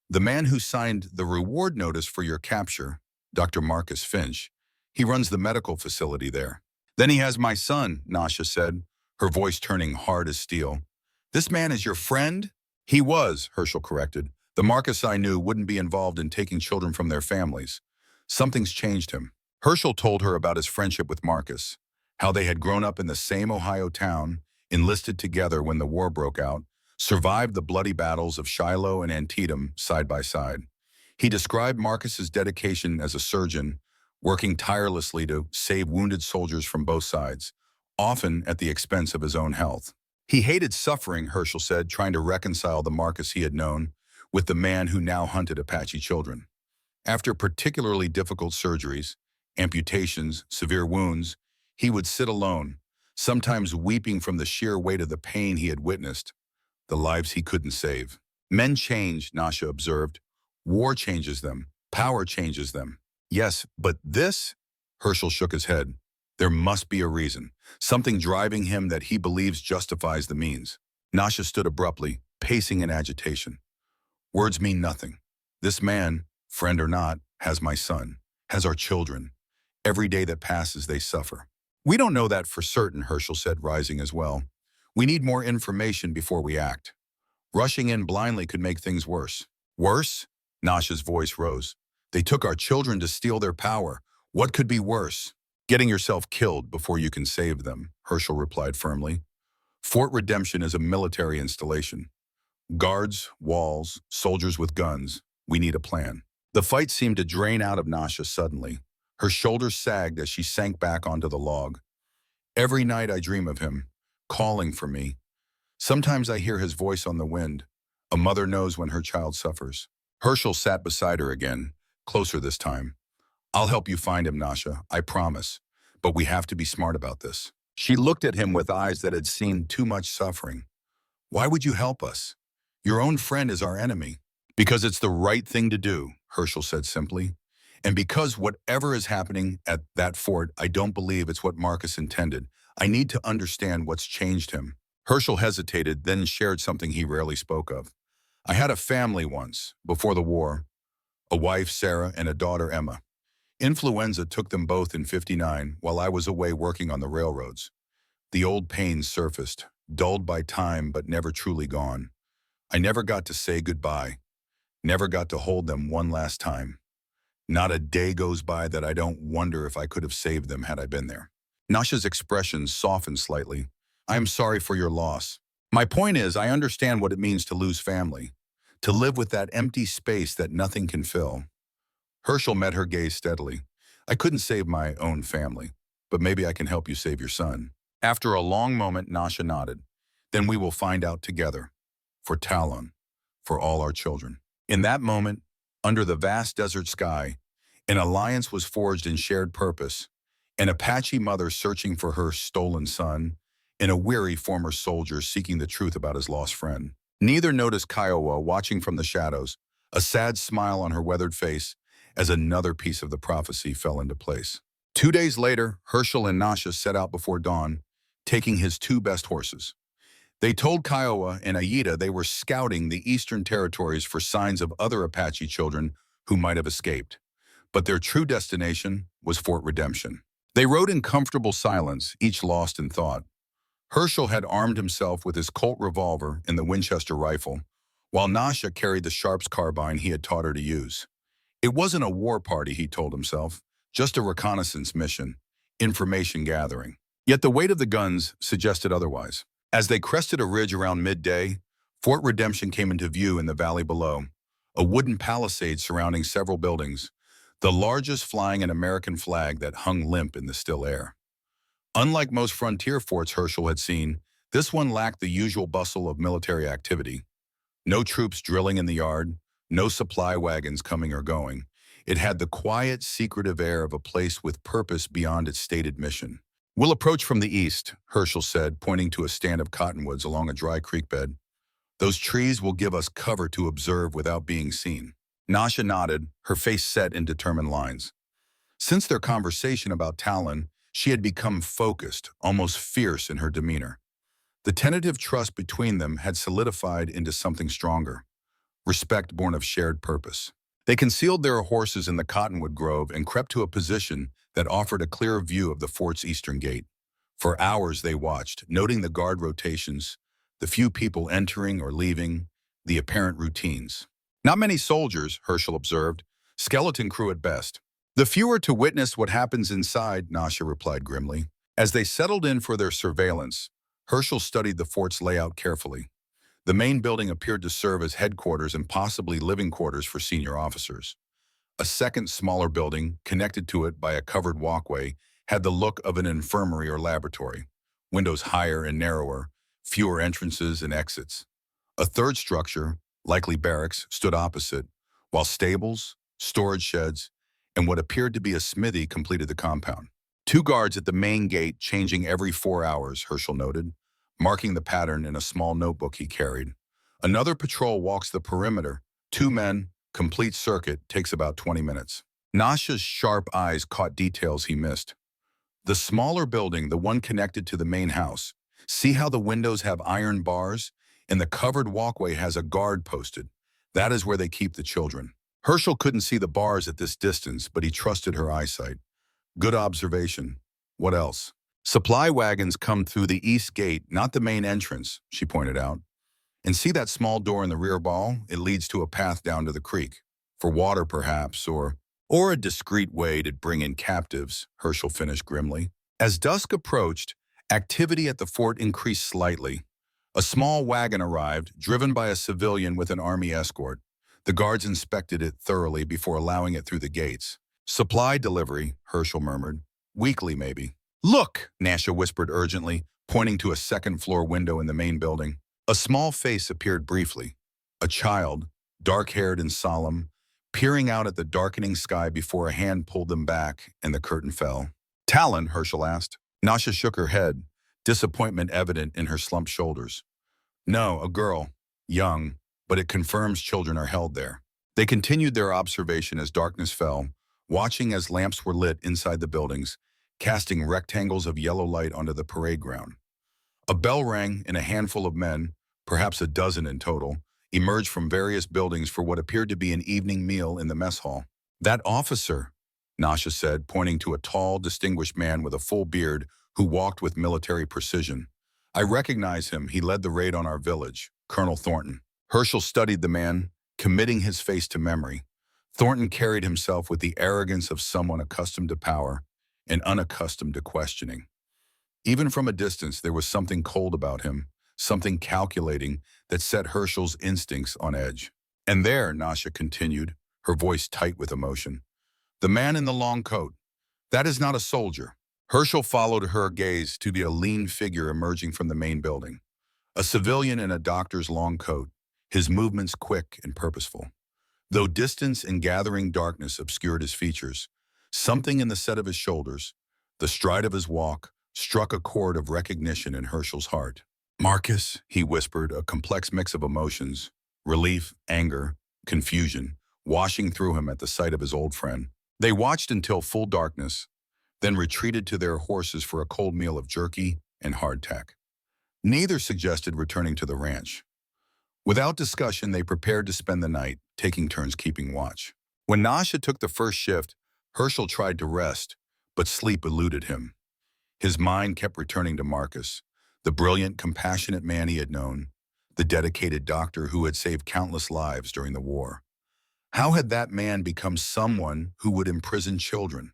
The man who signed the reward notice for your capture, Dr. Marcus Finch, he runs the medical facility there. Then he has my son, Nasha said, her voice turning hard as steel. This man is your friend? He was, Herschel corrected. The Marcus I knew wouldn't be involved in taking children from their families. Something's changed him. Herschel told her about his friendship with Marcus, how they had grown up in the same Ohio town, enlisted together when the war broke out, survived the bloody battles of Shiloh and Antietam side by side. He described Marcus's dedication as a surgeon, working tirelessly to save wounded soldiers from both sides, often at the expense of his own health. He hated suffering, Herschel said, trying to reconcile the Marcus he had known with the man who now hunted Apache children. After particularly difficult surgeries, amputations, severe wounds, he would sit alone, sometimes weeping from the sheer weight of the pain he had witnessed, the lives he couldn't save. Men change, Nasha observed. War changes them. Power changes them. Yes, but this? Herschel shook his head. There must be a reason, something driving him that he believes justifies the means. Nasha stood abruptly, pacing in agitation. Words mean nothing. This man, friend or not, has my son, has our children. Every day that passes, they suffer. We don't know that for certain, Herschel said, rising as well. We need more information before we act. Rushing in blindly could make things worse. Worse? Nasha's voice rose. They took our children to steal their power. What could be worse? Getting yourself killed before you can save them, Herschel replied firmly. Fort Redemption is a military installation. Guards, walls, soldiers with guns. We need a plan. The fight seemed to drain out of Nasha suddenly. Her shoulders sagged as she sank back onto the log. Every night I dream of him, calling for me. Sometimes I hear his voice on the wind. A mother knows when her child suffers. Herschel sat beside her again, closer this time. I'll help you find him, Nasha, I promise. But we have to be smart about this. She looked at him with eyes that had seen too much suffering. Why would you help us? Your own friend is our enemy. Because it's the right thing to do, Herschel said simply. And because whatever is happening at that fort, I don't believe it's what Marcus intended. I need to understand what's changed him. Herschel hesitated, then shared something he rarely spoke of. I had a family once, before the war, a wife, Sarah, and a daughter, Emma. Influenza took them both in '59 while I was away working on the railroads. The old pains surfaced, dulled by time but never truly gone. I never got to say goodbye, never got to hold them one last time. Not a day goes by that I don't wonder if I could have saved them had I been there. Nasha's expression softened slightly. I am sorry for your loss. My point is, I understand what it means to lose family, to live with that empty space that nothing can fill. Herschel met her gaze steadily. I couldn't save my own family, but maybe I can help you save your son. After a long moment, Nasha nodded. Then we will find out together. For Talon, for all our children. In that moment, under the vast desert sky, an alliance was forged in shared purpose, an Apache mother searching for her stolen son, and a weary former soldier seeking the truth about his lost friend. Neither noticed Kiowa watching from the shadows, a sad smile on her weathered face, as another piece of the prophecy fell into place. 2 days later, Herschel and Nasha set out before dawn, taking his 2 best horses. They told Kiowa and Aida they were scouting the eastern territories for signs of other Apache children who might have escaped. But their true destination was Fort Redemption. They rode in comfortable silence, each lost in thought. Herschel had armed himself with his Colt revolver and the Winchester rifle, while Nasha carried the Sharps carbine he had taught her to use. It wasn't a war party, he told himself, just a reconnaissance mission, information gathering. Yet the weight of the guns suggested otherwise. As they crested a ridge around midday, Fort Redemption came into view in the valley below, a wooden palisade surrounding several buildings, the largest flying an American flag that hung limp in the still air. Unlike most frontier forts Herschel had seen, this one lacked the usual bustle of military activity. No troops drilling in the yard, no supply wagons coming or going. It had the quiet, secretive air of a place with purpose beyond its stated mission. We'll approach from the east, Herschel said, pointing to a stand of cottonwoods along a dry creek bed. Those trees will give us cover to observe without being seen. Nasha nodded, her face set in determined lines. Since their conversation about Talon, she had become focused, almost fierce in her demeanor. The tentative trust between them had solidified into something stronger, respect born of shared purpose. They concealed their horses in the cottonwood grove and crept to a position that offered a clear view of the fort's eastern gate. For hours they watched, noting the guard rotations, the few people entering or leaving, the apparent routines. Not many soldiers, Herschel observed, skeleton crew at best. The fewer to witness what happens inside, Nasha replied grimly. As they settled in for their surveillance, Herschel studied the fort's layout carefully. The main building appeared to serve as headquarters and possibly living quarters for senior officers. A second, smaller building, connected to it by a covered walkway, had the look of an infirmary or laboratory. Windows higher and narrower, fewer entrances and exits. A third structure, likely barracks, stood opposite, while stables, storage sheds, and what appeared to be a smithy completed the compound. 2 guards at the main gate changing every 4 hours, Herschel noted, marking the pattern in a small notebook he carried. Another patrol walks the perimeter. 2 men, complete circuit, takes about 20 minutes. Nasha's sharp eyes caught details he missed. The smaller building, the one connected to the main house. See how the windows have iron bars? And the covered walkway has a guard posted. That is where they keep the children. Herschel couldn't see the bars at this distance, but he trusted her eyesight. Good observation. What else? Supply wagons come through the east gate, not the main entrance, she pointed out. And see that small door in the rear wall? It leads to a path down to the creek. For water, perhaps, or a discreet way to bring in captives, Herschel finished grimly. As dusk approached, activity at the fort increased slightly. A small wagon arrived, driven by a civilian with an army escort. The guards inspected it thoroughly before allowing it through the gates. Supply delivery, Herschel murmured. Weekly, maybe. Look, Nasha whispered urgently, pointing to a second-floor window in the main building. A small face appeared briefly. A child, dark-haired and solemn, peering out at the darkening sky before a hand pulled them back and the curtain fell. Talon, Herschel asked. Nasha shook her head, disappointment evident in her slumped shoulders. No, a girl. Young, but it confirms children are held there. They continued their observation as darkness fell, watching as lamps were lit inside the buildings, casting rectangles of yellow light onto the parade ground. A bell rang and a handful of men, perhaps a dozen in total, emerged from various buildings for what appeared to be an evening meal in the mess hall. That officer, Nasha said, pointing to a tall, distinguished man with a full beard who walked with military precision. I recognize him. He led the raid on our village, Colonel Thornton. Herschel studied the man, committing his face to memory. Thornton carried himself with the arrogance of someone accustomed to power and unaccustomed to questioning. Even from a distance, there was something cold about him, something calculating that set Herschel's instincts on edge. And there, Nasha continued, her voice tight with emotion. The man in the long coat. That is not a soldier. Herschel followed her gaze to a lean figure emerging from the main building. A civilian in a doctor's long coat, his movements quick and purposeful. Though distance and gathering darkness obscured his features, something in the set of his shoulders, the stride of his walk, struck a chord of recognition in Herschel's heart. Marcus, he whispered, a complex mix of emotions, relief, anger, confusion, washing through him at the sight of his old friend. They watched until full darkness, then retreated to their horses for a cold meal of jerky and hardtack. Neither suggested returning to the ranch. Without discussion, they prepared to spend the night, taking turns keeping watch. When Nasha took the first shift, Herschel tried to rest, but sleep eluded him. His mind kept returning to Marcus, the brilliant, compassionate man he had known, the dedicated doctor who had saved countless lives during the war. How had that man become someone who would imprison children?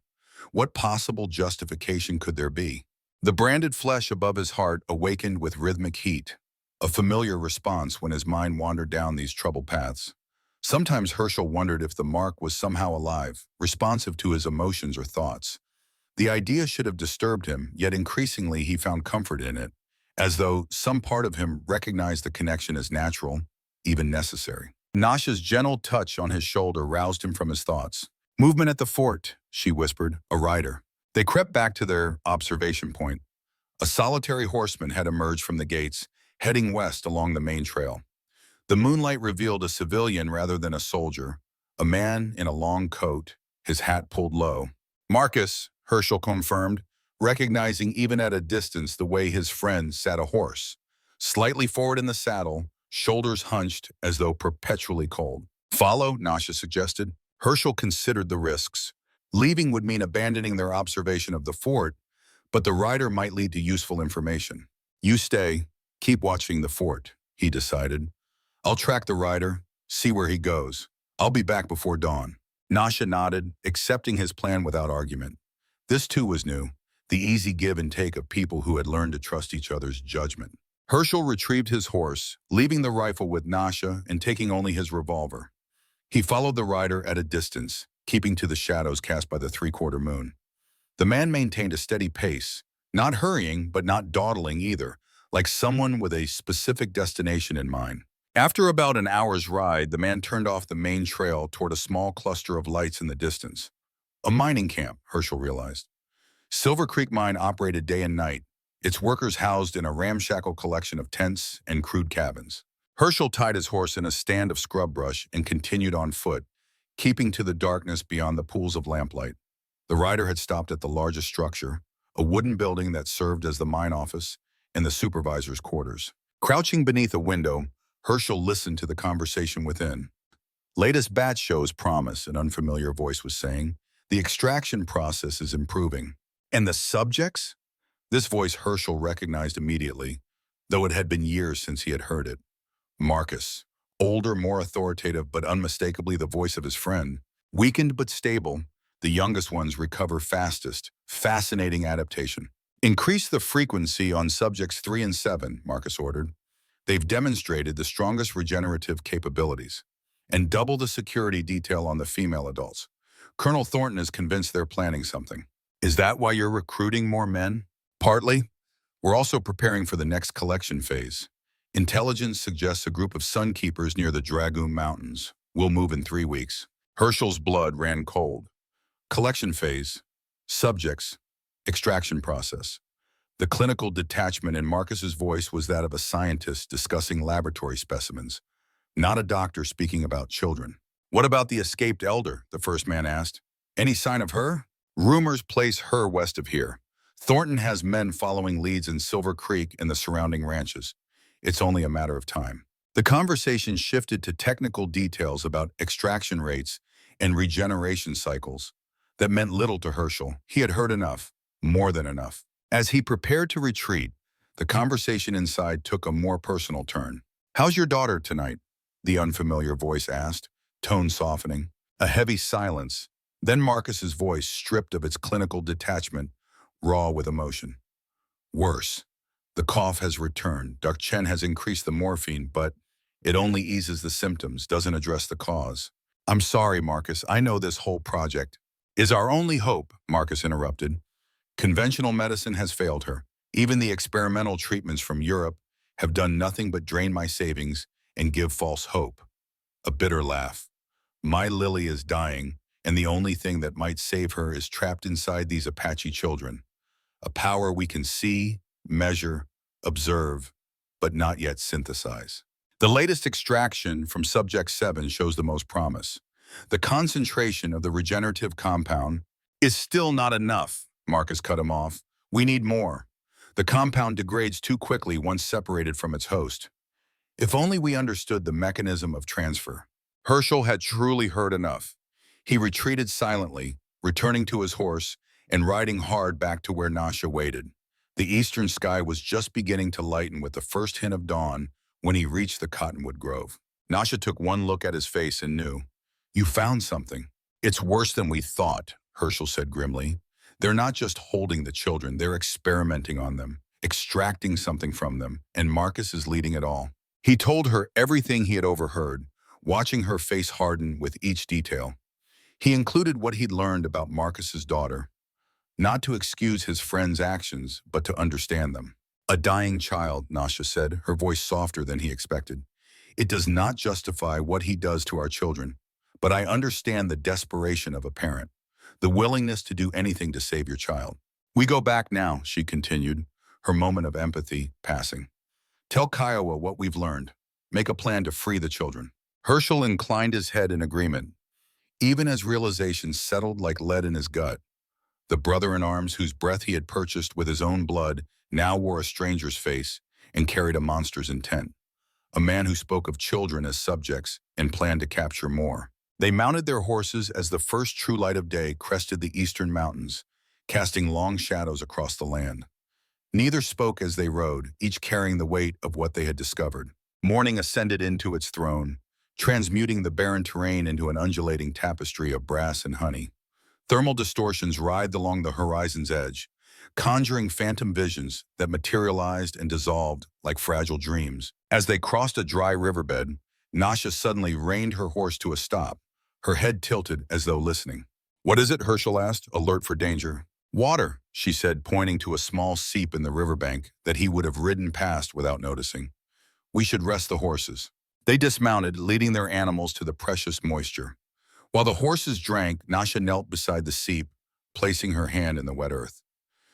What possible justification could there be? The branded flesh above his heart awakened with rhythmic heat, a familiar response when his mind wandered down these troubled paths. Sometimes Herschel wondered if the mark was somehow alive, responsive to his emotions or thoughts. The idea should have disturbed him, yet increasingly he found comfort in it, as though some part of him recognized the connection as natural, even necessary. Nasha's gentle touch on his shoulder roused him from his thoughts. Movement at the fort, she whispered, a rider. They crept back to their observation point. A solitary horseman had emerged from the gates, heading west along the main trail. The moonlight revealed a civilian rather than a soldier, a man in a long coat, his hat pulled low. Marcus, Herschel confirmed, recognizing even at a distance the way his friend sat a horse, slightly forward in the saddle, shoulders hunched as though perpetually cold. Follow, Nasha suggested. Herschel considered the risks. Leaving would mean abandoning their observation of the fort, but the rider might lead to useful information. You stay, keep watching the fort, he decided. I'll track the rider, see where he goes. I'll be back before dawn. Nasha nodded, accepting his plan without argument. This too was new, the easy give and take of people who had learned to trust each other's judgment. Herschel retrieved his horse, leaving the rifle with Nasha and taking only his revolver. He followed the rider at a distance, keeping to the shadows cast by the three-quarter moon. The man maintained a steady pace, not hurrying but not dawdling either, like someone with a specific destination in mind. After about an hour's ride, the man turned off the main trail toward a small cluster of lights in the distance. A mining camp, Herschel realized. Silver Creek Mine operated day and night, its workers housed in a ramshackle collection of tents and crude cabins. Herschel tied his horse in a stand of scrub brush and continued on foot, keeping to the darkness beyond the pools of lamplight. The rider had stopped at the largest structure, a wooden building that served as the mine office and the supervisor's quarters. Crouching beneath a window, Herschel listened to the conversation within. Latest batch shows promise, an unfamiliar voice was saying. The extraction process is improving. And the subjects? This voice Herschel recognized immediately, though it had been years since he had heard it. Marcus, older, more authoritative, but unmistakably the voice of his friend. Weakened but stable, the youngest ones recover fastest. Fascinating adaptation. Increase the frequency on subjects 3 and 7, Marcus ordered. They've demonstrated the strongest regenerative capabilities. And double the security detail on the female adults. Colonel Thornton is convinced they're planning something. Is that why you're recruiting more men? Partly. We're also preparing for the next collection phase. Intelligence suggests a group of sun keepers near the Dragoon Mountains. We'll move in 3 weeks. Herschel's blood ran cold. Collection phase. Subjects. Extraction process. The clinical detachment in Marcus's voice was that of a scientist discussing laboratory specimens, not a doctor speaking about children. What about the escaped elder? The first man asked. Any sign of her? Rumors place her west of here. Thornton has men following leads in Silver Creek and the surrounding ranches. It's only a matter of time. The conversation shifted to technical details about extraction rates and regeneration cycles that meant little to Herschel. He had heard enough, more than enough. As he prepared to retreat, the conversation inside took a more personal turn. How's your daughter tonight? The unfamiliar voice asked, tone softening. A heavy silence. Then Marcus's voice, stripped of its clinical detachment, raw with emotion. Worse. The cough has returned. Dr. Chen has increased the morphine, but it only eases the symptoms, doesn't address the cause. I'm sorry, Marcus. I know this whole project is our only hope, Marcus interrupted. Conventional medicine has failed her. Even the experimental treatments from Europe have done nothing but drain my savings and give false hope. A bitter laugh. My Lily is dying, and the only thing that might save her is trapped inside these Apache children. A power we can see, measure, observe, but not yet synthesize. The latest extraction from Subject 7 shows the most promise. The concentration of the regenerative compound is still not enough, Marcus cut him off. We need more. The compound degrades too quickly once separated from its host. If only we understood the mechanism of transfer. Herschel had truly heard enough. He retreated silently, returning to his horse and riding hard back to where Nasha waited. The eastern sky was just beginning to lighten with the first hint of dawn when he reached the cottonwood grove. Nasha took one look at his face and knew. You found something. It's worse than we thought, Herschel said grimly. They're not just holding the children, they're experimenting on them, extracting something from them, and Marcus is leading it all. He told her everything he had overheard, watching her face harden with each detail. He included what he'd learned about Marcus's daughter, not to excuse his friend's actions, but to understand them. A dying child, Nasha said, her voice softer than he expected. It does not justify what he does to our children, but I understand the desperation of a parent, the willingness to do anything to save your child. We go back now, she continued, her moment of empathy passing. Tell Kiowa what we've learned. Make a plan to free the children. Herschel inclined his head in agreement, even as realization settled like lead in his gut. The brother-in-arms whose breath he had purchased with his own blood now wore a stranger's face and carried a monster's intent. A man who spoke of children as subjects and planned to capture more. They mounted their horses as the first true light of day crested the eastern mountains, casting long shadows across the land. Neither spoke as they rode, each carrying the weight of what they had discovered. Morning ascended into its throne, transmuting the barren terrain into an undulating tapestry of brass and honey. Thermal distortions writhed along the horizon's edge, conjuring phantom visions that materialized and dissolved like fragile dreams. As they crossed a dry riverbed, Nasha suddenly reined her horse to a stop, her head tilted as though listening. What is it? Herschel asked, alert for danger. Water, she said, pointing to a small seep in the riverbank that he would have ridden past without noticing. We should rest the horses. They dismounted, leading their animals to the precious moisture. While the horses drank, Nasha knelt beside the seep, placing her hand in the wet earth.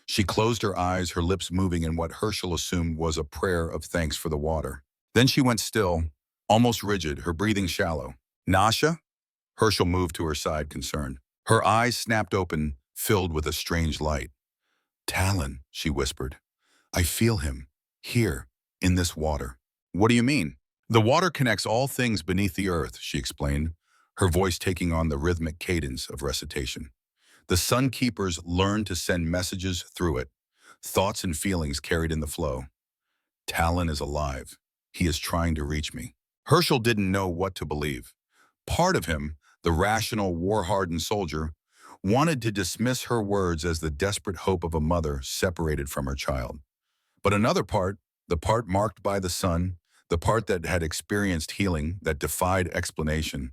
She closed her eyes, her lips moving in what Herschel assumed was a prayer of thanks for the water. Then she went still, almost rigid, her breathing shallow. Nasha? Herschel moved to her side, concerned. Her eyes snapped open, filled with a strange light. Talon, she whispered. I feel him, here, in this water. What do you mean? The water connects all things beneath the earth, she explained, her voice taking on the rhythmic cadence of recitation. The Sun Keepers learned to send messages through it, thoughts and feelings carried in the flow. Talon is alive. He is trying to reach me. Herschel didn't know what to believe. Part of him, the rational, war-hardened soldier, wanted to dismiss her words as the desperate hope of a mother separated from her child. But another part, the part marked by the sun, the part that had experienced healing, that defied explanation,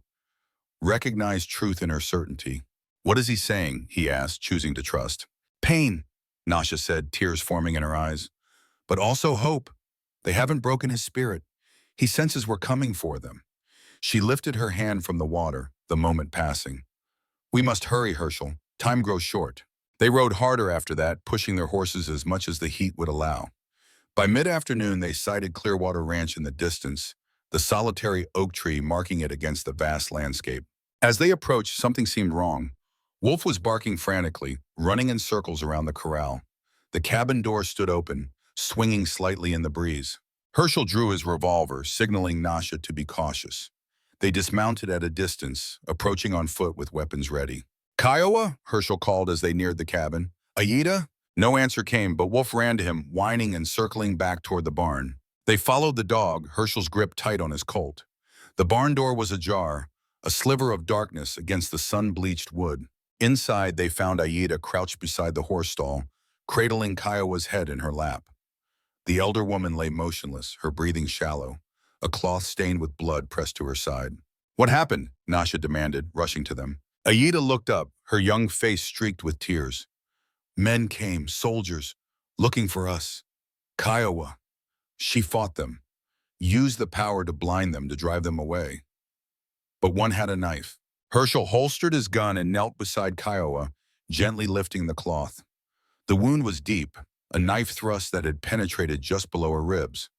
recognized truth in her certainty. What is he saying? He asked, choosing to trust. Pain, Nasha said, tears forming in her eyes. But also hope. They haven't broken his spirit. He senses we're coming for them. She lifted her hand from the water, the moment passing. We must hurry, Herschel. Time grows short. They rode harder after that, pushing their horses as much as the heat would allow. By mid-afternoon, they sighted Clearwater Ranch in the distance, the solitary oak tree marking it against the vast landscape. As they approached, something seemed wrong. Wolf was barking frantically, running in circles around the corral. The cabin door stood open, swinging slightly in the breeze. Herschel drew his revolver, signaling Nasha to be cautious. They dismounted at a distance, approaching on foot with weapons ready. Kiowa? Herschel called as they neared the cabin. Aida? No answer came, but Wolf ran to him, whining and circling back toward the barn. They followed the dog, Herschel's grip tight on his Colt. The barn door was ajar, a sliver of darkness against the sun-bleached wood. Inside, they found Aida crouched beside the horse stall, cradling Kiowa's head in her lap. The elder woman lay motionless, her breathing shallow, a cloth stained with blood pressed to her side. What happened? Nasha demanded, rushing to them. Aida looked up, her young face streaked with tears. Men came, soldiers, looking for us. Kiowa. She fought them, used the power to blind them, to drive them away. But one had a knife. Herschel holstered his gun and knelt beside Kiowa, gently lifting the cloth. The wound was deep, a knife thrust that had penetrated just below her ribs.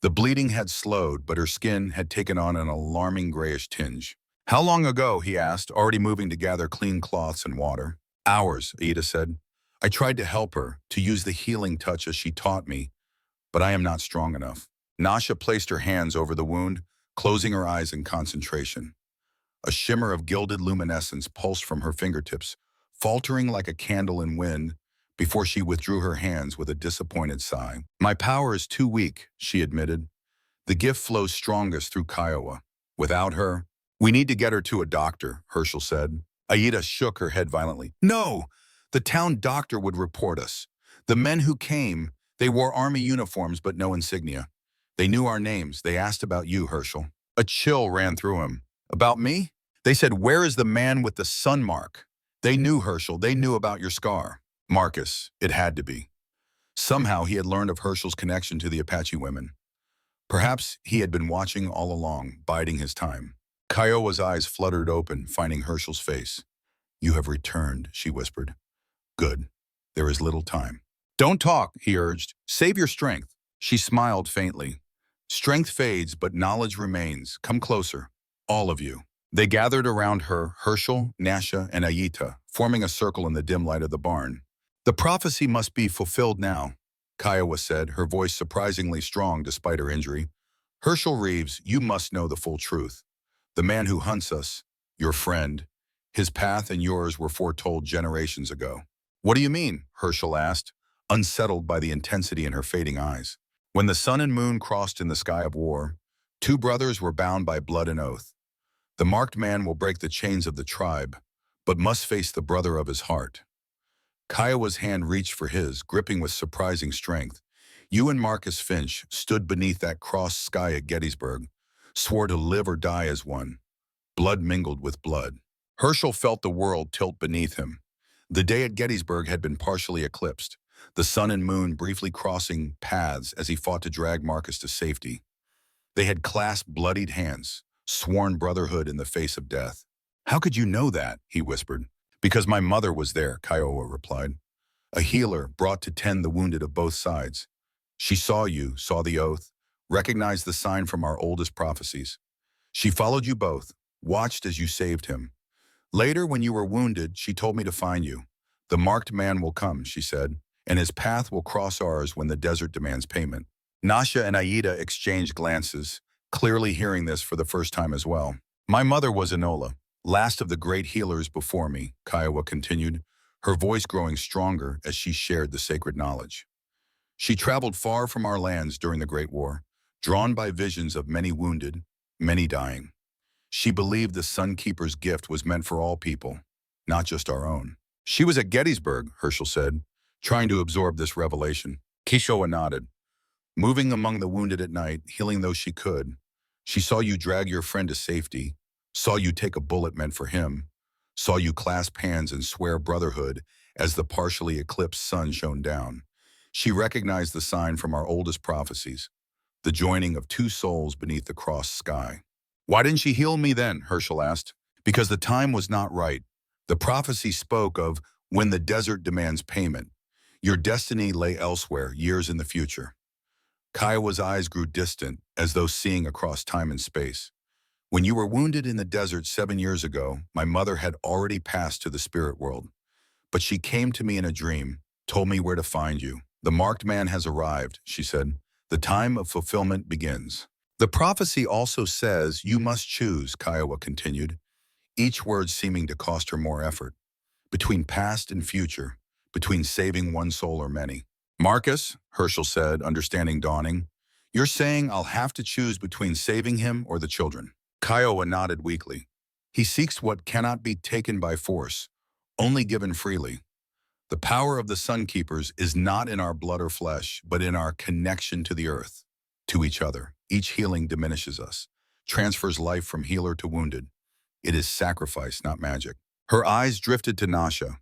The bleeding had slowed, but her skin had taken on an alarming grayish tinge. How long ago? He asked, already moving to gather clean cloths and water. Hours, Aida said. I tried to help her, to use the healing touch as she taught me, but I am not strong enough. Nasha placed her hands over the wound, closing her eyes in concentration. A shimmer of gilded luminescence pulsed from her fingertips, faltering like a candle in wind, before she withdrew her hands with a disappointed sigh. My power is too weak, she admitted. The gift flows strongest through Kiowa. Without her, we need to get her to a doctor, Herschel said. Aida shook her head violently. No! The town doctor would report us. The men who came, they wore army uniforms but no insignia. They knew our names. They asked about you, Herschel. A chill ran through him. About me? They said, where is the man with the sun mark? They knew, Herschel. They knew about your scar. Marcus, it had to be. Somehow he had learned of Herschel's connection to the Apache women. Perhaps he had been watching all along, biding his time. Kiowa's eyes fluttered open, finding Herschel's face. You have returned, she whispered. Good. There is little time. Don't talk, he urged. Save your strength. She smiled faintly. Strength fades, but knowledge remains. Come closer. All of you. They gathered around her, Herschel, Nasha, and Aida, forming a circle in the dim light of the barn. The prophecy must be fulfilled now, Kiowa said, her voice surprisingly strong despite her injury. Herschel Reeves, you must know the full truth. The man who hunts us, your friend, his path and yours were foretold generations ago. What do you mean? Herschel asked, unsettled by the intensity in her fading eyes. When the sun and moon crossed in the sky of war, two brothers were bound by blood and oath. The marked man will break the chains of the tribe, but must face the brother of his heart. Kiowa's hand reached for his, gripping with surprising strength. You and Marcus Finch stood beneath that crossed sky at Gettysburg, swore to live or die as one. Blood mingled with blood. Herschel felt the world tilt beneath him. The day at Gettysburg had been partially eclipsed, the sun and moon briefly crossing paths as he fought to drag Marcus to safety. They had clasped bloodied hands, sworn brotherhood in the face of death. How could you know that? He whispered. Because my mother was there, Kiowa replied. A healer brought to tend the wounded of both sides. She saw you, saw the oath, recognized the sign from our oldest prophecies. She followed you both, watched as you saved him. Later, when you were wounded, she told me to find you. The marked man will come, she said, and his path will cross ours when the desert demands payment. Nasha and Aida exchanged glances, clearly hearing this for the first time as well. My mother was Enola, last of the great healers before me, Kiowa continued, her voice growing stronger as she shared the sacred knowledge. She traveled far from our lands during the Great War, drawn by visions of many wounded, many dying. She believed the Sunkeeper's gift was meant for all people, not just our own. She was at Gettysburg, Herschel said, trying to absorb this revelation. Kiowa nodded. Moving among the wounded at night, healing those she could. She saw you drag your friend to safety, saw you take a bullet meant for him, saw you clasp hands and swear brotherhood as the partially eclipsed sun shone down. She recognized the sign from our oldest prophecies, the joining of two souls beneath the crossed sky. Why didn't she heal me then? Herschel asked. Because the time was not right. The prophecy spoke of when the desert demands payment. Your destiny lay elsewhere, years in the future. Kiowa's eyes grew distant, as though seeing across time and space. When you were wounded in the desert 7 years ago, my mother had already passed to the spirit world. But she came to me in a dream, told me where to find you. The marked man has arrived, she said. The time of fulfillment begins. The prophecy also says you must choose, Kiowa continued, each word seeming to cost her more effort. Between past and future, between saving one soul or many. Marcus, Herschel said, understanding dawning, you're saying I'll have to choose between saving him or the children. Kiowa nodded weakly. He seeks what cannot be taken by force, only given freely. The power of the Sun Keepers is not in our blood or flesh, but in our connection to the earth, to each other. Each healing diminishes us, transfers life from healer to wounded. It is sacrifice, not magic. Her eyes drifted to Nasha.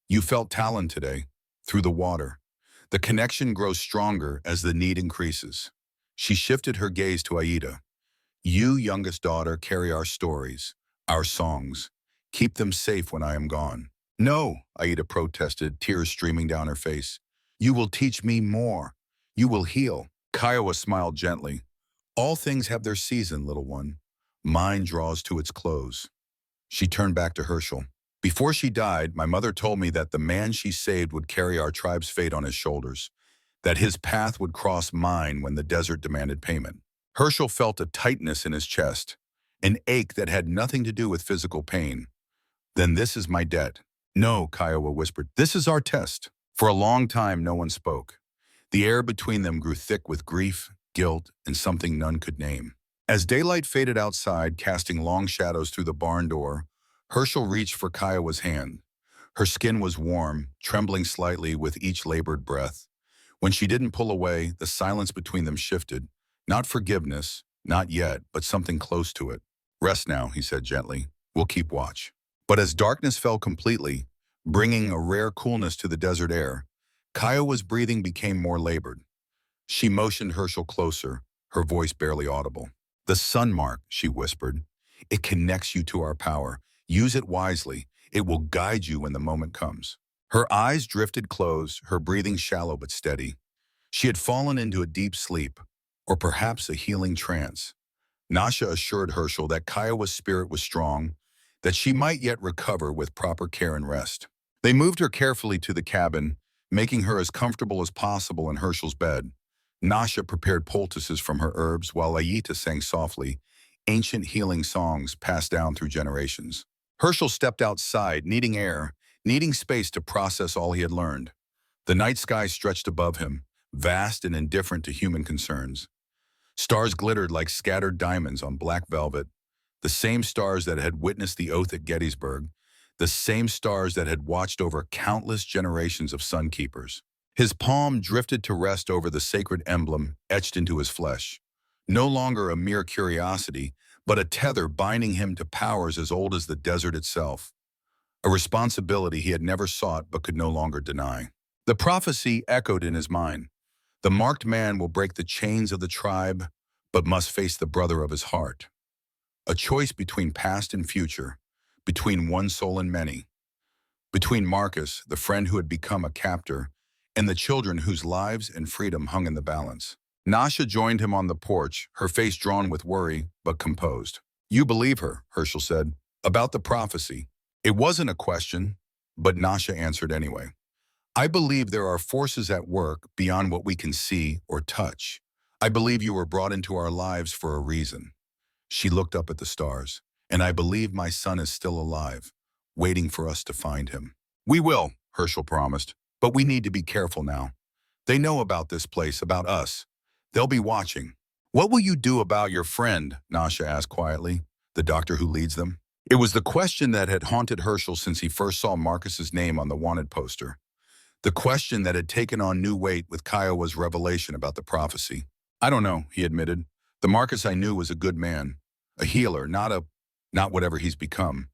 You felt Talon today, through the water. The connection grows stronger as the need increases. She shifted her gaze to Aida. You, youngest daughter, carry our stories, our songs. Keep them safe when I am gone. No, Aida protested, tears streaming down her face. You will teach me more. You will heal. Kiowa smiled gently. All things have their season, little one. Mine draws to its close. She turned back to Herschel. Before she died, my mother told me that the man she saved would carry our tribe's fate on his shoulders, that his path would cross mine when the desert demanded payment. Herschel felt a tightness in his chest, an ache that had nothing to do with physical pain. Then this is my debt. No, Kiowa whispered. This is our test. For a long time, no one spoke. The air between them grew thick with grief, guilt, and something none could name. As daylight faded outside, casting long shadows through the barn door, Herschel reached for Kiowa's hand. Her skin was warm, trembling slightly with each labored breath. When she didn't pull away, the silence between them shifted. Not forgiveness, not yet, but something close to it. Rest now, he said gently. We'll keep watch. But as darkness fell completely, bringing a rare coolness to the desert air, Kiowa's breathing became more labored. She motioned Herschel closer, her voice barely audible. The sun mark, she whispered. It connects you to our power. Use it wisely. It will guide you when the moment comes. Her eyes drifted closed, her breathing shallow but steady. She had fallen into a deep sleep, or perhaps a healing trance. Nasha assured Herschel that Kiowa's spirit was strong, that she might yet recover with proper care and rest. They moved her carefully to the cabin, making her as comfortable as possible in Herschel's bed. Nasha prepared poultices from her herbs while Aida sang softly, ancient healing songs passed down through generations. Herschel stepped outside, needing air, needing space to process all he had learned. The night sky stretched above him, vast and indifferent to human concerns. Stars glittered like scattered diamonds on black velvet, the same stars that had witnessed the oath at Gettysburg, the same stars that had watched over countless generations of sun keepers. His palm drifted to rest over the sacred emblem etched into his flesh. No longer a mere curiosity, but a tether binding him to powers as old as the desert itself. A responsibility he had never sought but could no longer deny. The prophecy echoed in his mind. The marked man will break the chains of the tribe, but must face the brother of his heart. A choice between past and future, between one soul and many. Between Marcus, the friend who had become a captor, and the children whose lives and freedom hung in the balance. Nasha joined him on the porch, her face drawn with worry, but composed. You believe her, Herschel said, about the prophecy. It wasn't a question, but Nasha answered anyway. I believe there are forces at work beyond what we can see or touch. I believe you were brought into our lives for a reason. She looked up at the stars. And I believe my son is still alive, waiting for us to find him. We will, Herschel promised, but we need to be careful now. They know about this place, about us. They'll be watching. What will you do about your friend? Nasha asked quietly, the doctor who leads them. It was the question that had haunted Herschel since he first saw Marcus's name on the wanted poster. The question that had taken on new weight with Kiowa's revelation about the prophecy. I don't know, he admitted. The Marcus I knew was a good man, a healer, not whatever he's become.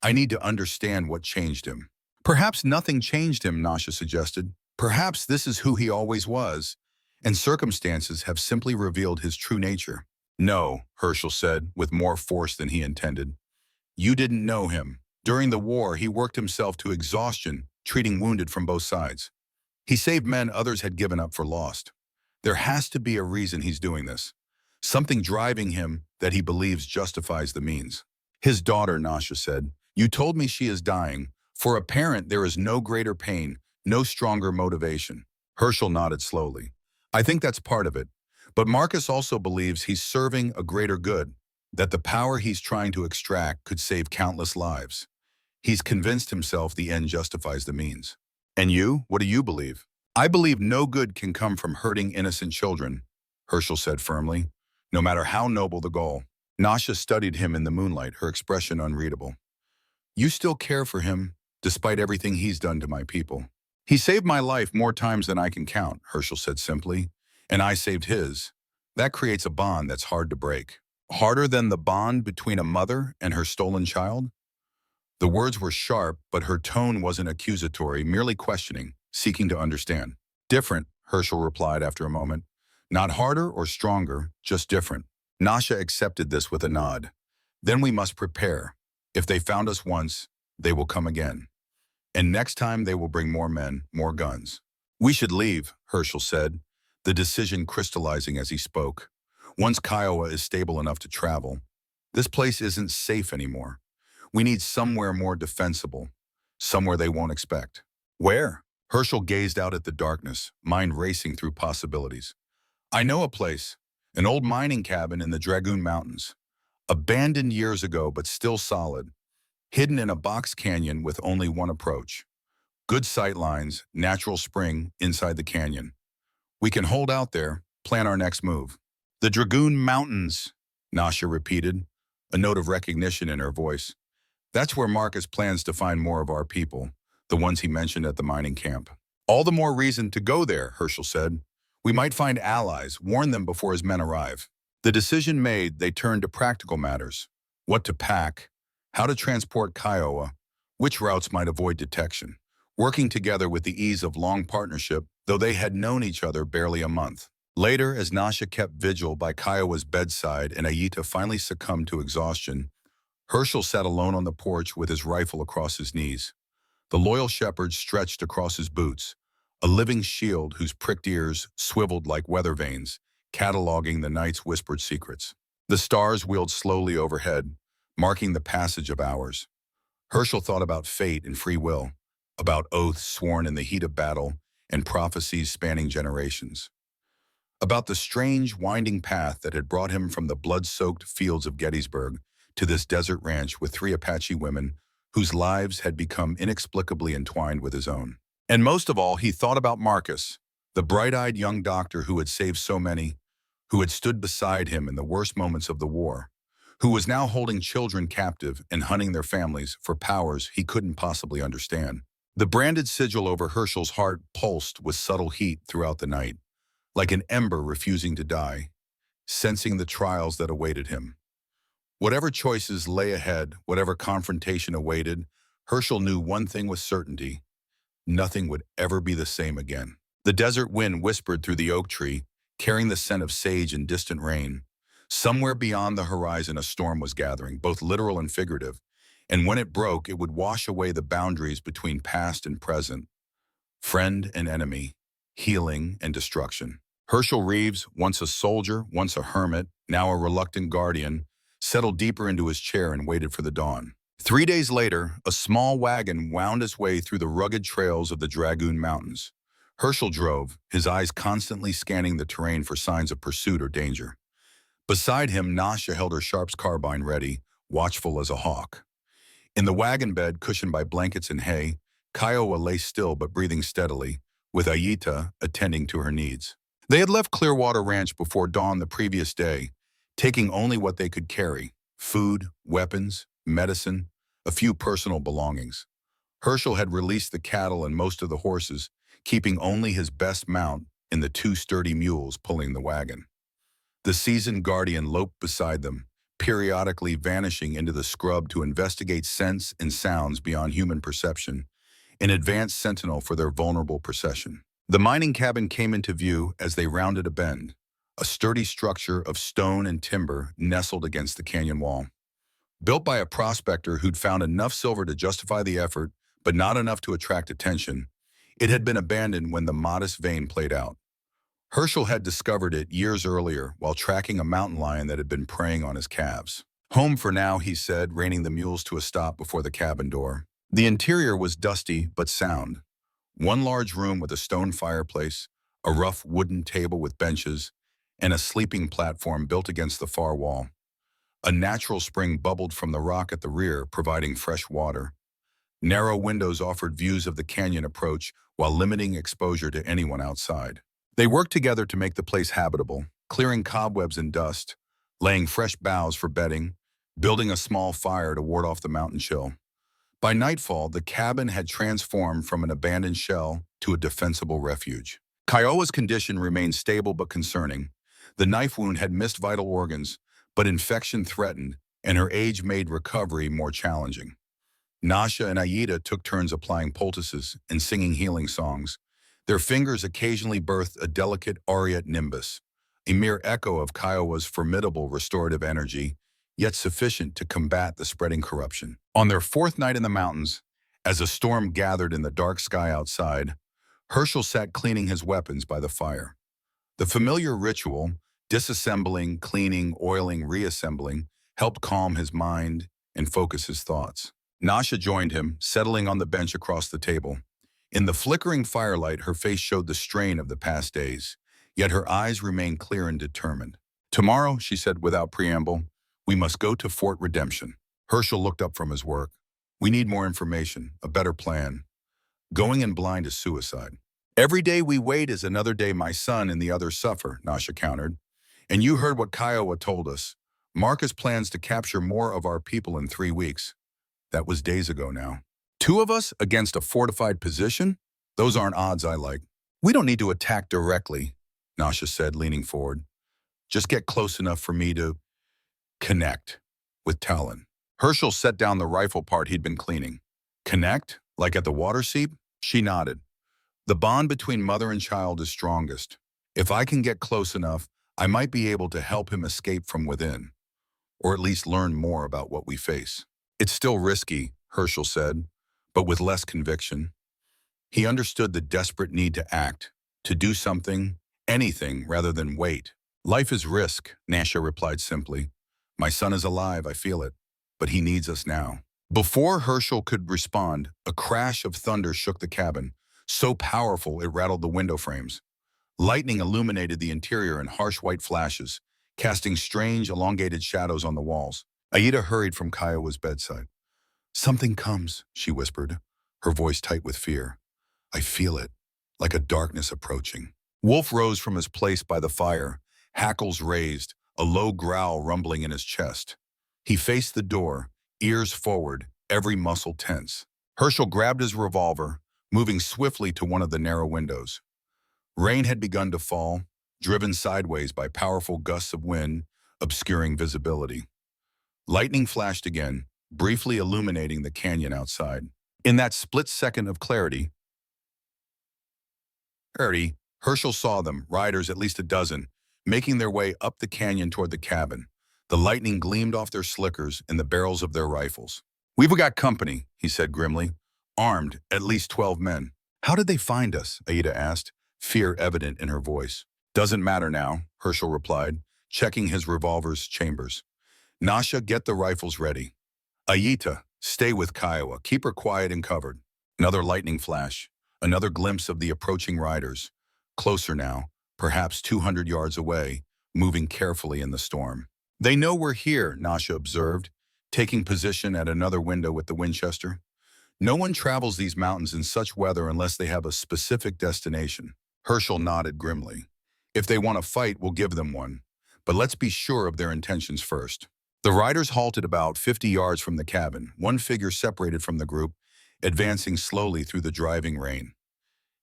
I need to understand what changed him. Perhaps nothing changed him, Nasha suggested. Perhaps this is who he always was, and circumstances have simply revealed his true nature. No, Herschel said, with more force than he intended. You didn't know him. During the war, he worked himself to exhaustion, treating wounded from both sides. He saved men others had given up for lost. There has to be a reason he's doing this. Something driving him that he believes justifies the means. His daughter, Nasha said, you told me she is dying. For a parent, there is no greater pain, no stronger motivation. Herschel nodded slowly. I think that's part of it. But Marcus also believes he's serving a greater good, that the power he's trying to extract could save countless lives. He's convinced himself the end justifies the means. And you? What do you believe? I believe no good can come from hurting innocent children, Herschel said firmly, no matter how noble the goal. Nasha studied him in the moonlight, her expression unreadable. You still care for him, despite everything he's done to my people. He saved my life more times than I can count, Herschel said simply, and I saved his. That creates a bond that's hard to break. Harder than the bond between a mother and her stolen child? The words were sharp, but her tone wasn't accusatory, merely questioning, seeking to understand. Different, Herschel replied after a moment. Not harder or stronger, just different. Nasha accepted this with a nod. Then we must prepare. If they found us once, they will come again. And next time they will bring more men, more guns. We should leave, Herschel said, the decision crystallizing as he spoke. Once Kiowa is stable enough to travel, this place isn't safe anymore. We need somewhere more defensible, somewhere they won't expect. Where? Herschel gazed out at the darkness, mind racing through possibilities. I know a place, an old mining cabin in the Dragoon Mountains. Abandoned years ago, but still solid. Hidden in a box canyon with only one approach. Good sight lines, natural spring inside the canyon. We can hold out there, plan our next move. The Dragoon Mountains, Nasha repeated, a note of recognition in her voice. That's where Marcus plans to find more of our people, the ones he mentioned at the mining camp. All the more reason to go there, Herschel said. We might find allies, warn them before his men arrive. The decision made, they turned to practical matters. What to pack, how to transport Kiowa, which routes might avoid detection, working together with the ease of long partnership, though they had known each other barely a month. Later, as Nasha kept vigil by Kiowa's bedside and Ayita finally succumbed to exhaustion, Herschel sat alone on the porch with his rifle across his knees. The loyal shepherd stretched across his boots, a living shield whose pricked ears swiveled like weather vanes, cataloging the night's whispered secrets. The stars wheeled slowly overhead, marking the passage of hours. Herschel thought about fate and free will, about oaths sworn in the heat of battle and prophecies spanning generations. About the strange, winding path that had brought him from the blood-soaked fields of Gettysburg to this desert ranch with 3 Apache women whose lives had become inexplicably entwined with his own. And most of all, he thought about Marcus, the bright-eyed young doctor who had saved so many, who had stood beside him in the worst moments of the war, who was now holding children captive and hunting their families for powers he couldn't possibly understand. The branded sigil over Herschel's heart pulsed with subtle heat throughout the night, like an ember refusing to die, sensing the trials that awaited him. Whatever choices lay ahead, whatever confrontation awaited, Herschel knew one thing with certainty: nothing would ever be the same again. The desert wind whispered through the oak tree, carrying the scent of sage and distant rain. Somewhere beyond the horizon, a storm was gathering, both literal and figurative, and when it broke, it would wash away the boundaries between past and present, friend and enemy, healing and destruction. Herschel Reeves, once a soldier, once a hermit, now a reluctant guardian, settled deeper into his chair and waited for the dawn. 3 days later, a small wagon wound its way through the rugged trails of the Dragoon Mountains. Herschel drove, his eyes constantly scanning the terrain for signs of pursuit or danger. Beside him, Nasha held her Sharp's carbine ready, watchful as a hawk. In the wagon bed, cushioned by blankets and hay, Kiowa lay still but breathing steadily, with Ayita attending to her needs. They had left Clearwater Ranch before dawn the previous day, taking only what they could carry: food, weapons, medicine, a few personal belongings. Herschel had released the cattle and most of the horses, keeping only his best mount in the 2 sturdy mules pulling the wagon. The seasoned guardian loped beside them, periodically vanishing into the scrub to investigate scents and sounds beyond human perception, an advanced sentinel for their vulnerable procession. The mining cabin came into view as they rounded a bend, a sturdy structure of stone and timber nestled against the canyon wall. Built by a prospector who'd found enough silver to justify the effort, but not enough to attract attention, it had been abandoned when the modest vein played out. Herschel had discovered it years earlier while tracking a mountain lion that had been preying on his calves. Home for now, he said, reining the mules to a stop before the cabin door. The interior was dusty but sound. One large room with a stone fireplace, a rough wooden table with benches, and a sleeping platform built against the far wall. A natural spring bubbled from the rock at the rear, providing fresh water. Narrow windows offered views of the canyon approach while limiting exposure to anyone outside. They worked together to make the place habitable, clearing cobwebs and dust, laying fresh boughs for bedding, building a small fire to ward off the mountain chill. By nightfall, the cabin had transformed from an abandoned shell to a defensible refuge. Kiowa's condition remained stable but concerning. The knife wound had missed vital organs, but infection threatened, and her age made recovery more challenging. Nasha and Aida took turns applying poultices and singing healing songs. Their fingers occasionally birthed a delicate aureate nimbus, a mere echo of Kiowa's formidable restorative energy, yet sufficient to combat the spreading corruption. On their fourth night in the mountains, as a storm gathered in the dark sky outside, Herschel sat cleaning his weapons by the fire. The familiar ritual, disassembling, cleaning, oiling, reassembling, helped calm his mind and focus his thoughts. Nasha joined him, settling on the bench across the table. In the flickering firelight, her face showed the strain of the past days, yet her eyes remained clear and determined. "Tomorrow," she said without preamble, "we must go to Fort Redemption." Herschel looked up from his work. "We need more information, a better plan. Going in blind is suicide." "Every day we wait is another day my son and the others suffer," Nasha countered. "And you heard what Kiowa told us. Marcus plans to capture more of our people in 3 weeks. That was days ago now. 2 of us against a fortified position? Those aren't odds I like." "We don't need to attack directly," Nasha said, leaning forward. "Just get close enough for me to connect with Talon." Herschel set down the rifle part he'd been cleaning. "Connect? Like at the water seep?" She nodded. "The bond between mother and child is strongest. If I can get close enough, I might be able to help him escape from within, or at least learn more about what we face." "It's still risky," Herschel said, but with less conviction. He understood the desperate need to act, to do something, anything, rather than wait. "Life is risk," Nasha replied simply. "My son is alive, I feel it, but he needs us now." Before Herschel could respond, a crash of thunder shook the cabin, so powerful it rattled the window frames. Lightning illuminated the interior in harsh white flashes, casting strange, elongated shadows on the walls. Aida hurried from Kiowa's bedside. "Something comes," she whispered, her voice tight with fear. "I feel it, like a darkness approaching." Wolf rose from his place by the fire, hackles raised, a low growl rumbling in his chest. He faced the door, ears forward, every muscle tense. Herschel grabbed his revolver, moving swiftly to one of the narrow windows. Rain had begun to fall, driven sideways by powerful gusts of wind, obscuring visibility. Lightning flashed again, briefly illuminating the canyon outside. In that split second of clarity, Herschel saw them, riders at least a dozen, making their way up the canyon toward the cabin. The lightning gleamed off their slickers and the barrels of their rifles. "We've got company," he said grimly. "Armed, at least 12 men. "How did they find us?" Aida asked, fear evident in her voice. "Doesn't matter now," Herschel replied, checking his revolver's chambers. "Nasha, get the rifles ready. Aida, stay with Kiowa. Keep her quiet and covered." Another lightning flash, another glimpse of the approaching riders. Closer now, perhaps 200 yards away, moving carefully in the storm. "They know we're here," Nasha observed, taking position at another window with the Winchester. "No one travels these mountains in such weather unless they have a specific destination." Herschel nodded grimly. "If they want to fight, we'll give them one. But let's be sure of their intentions first." The riders halted about 50 yards from the cabin, one figure separated from the group, advancing slowly through the driving rain.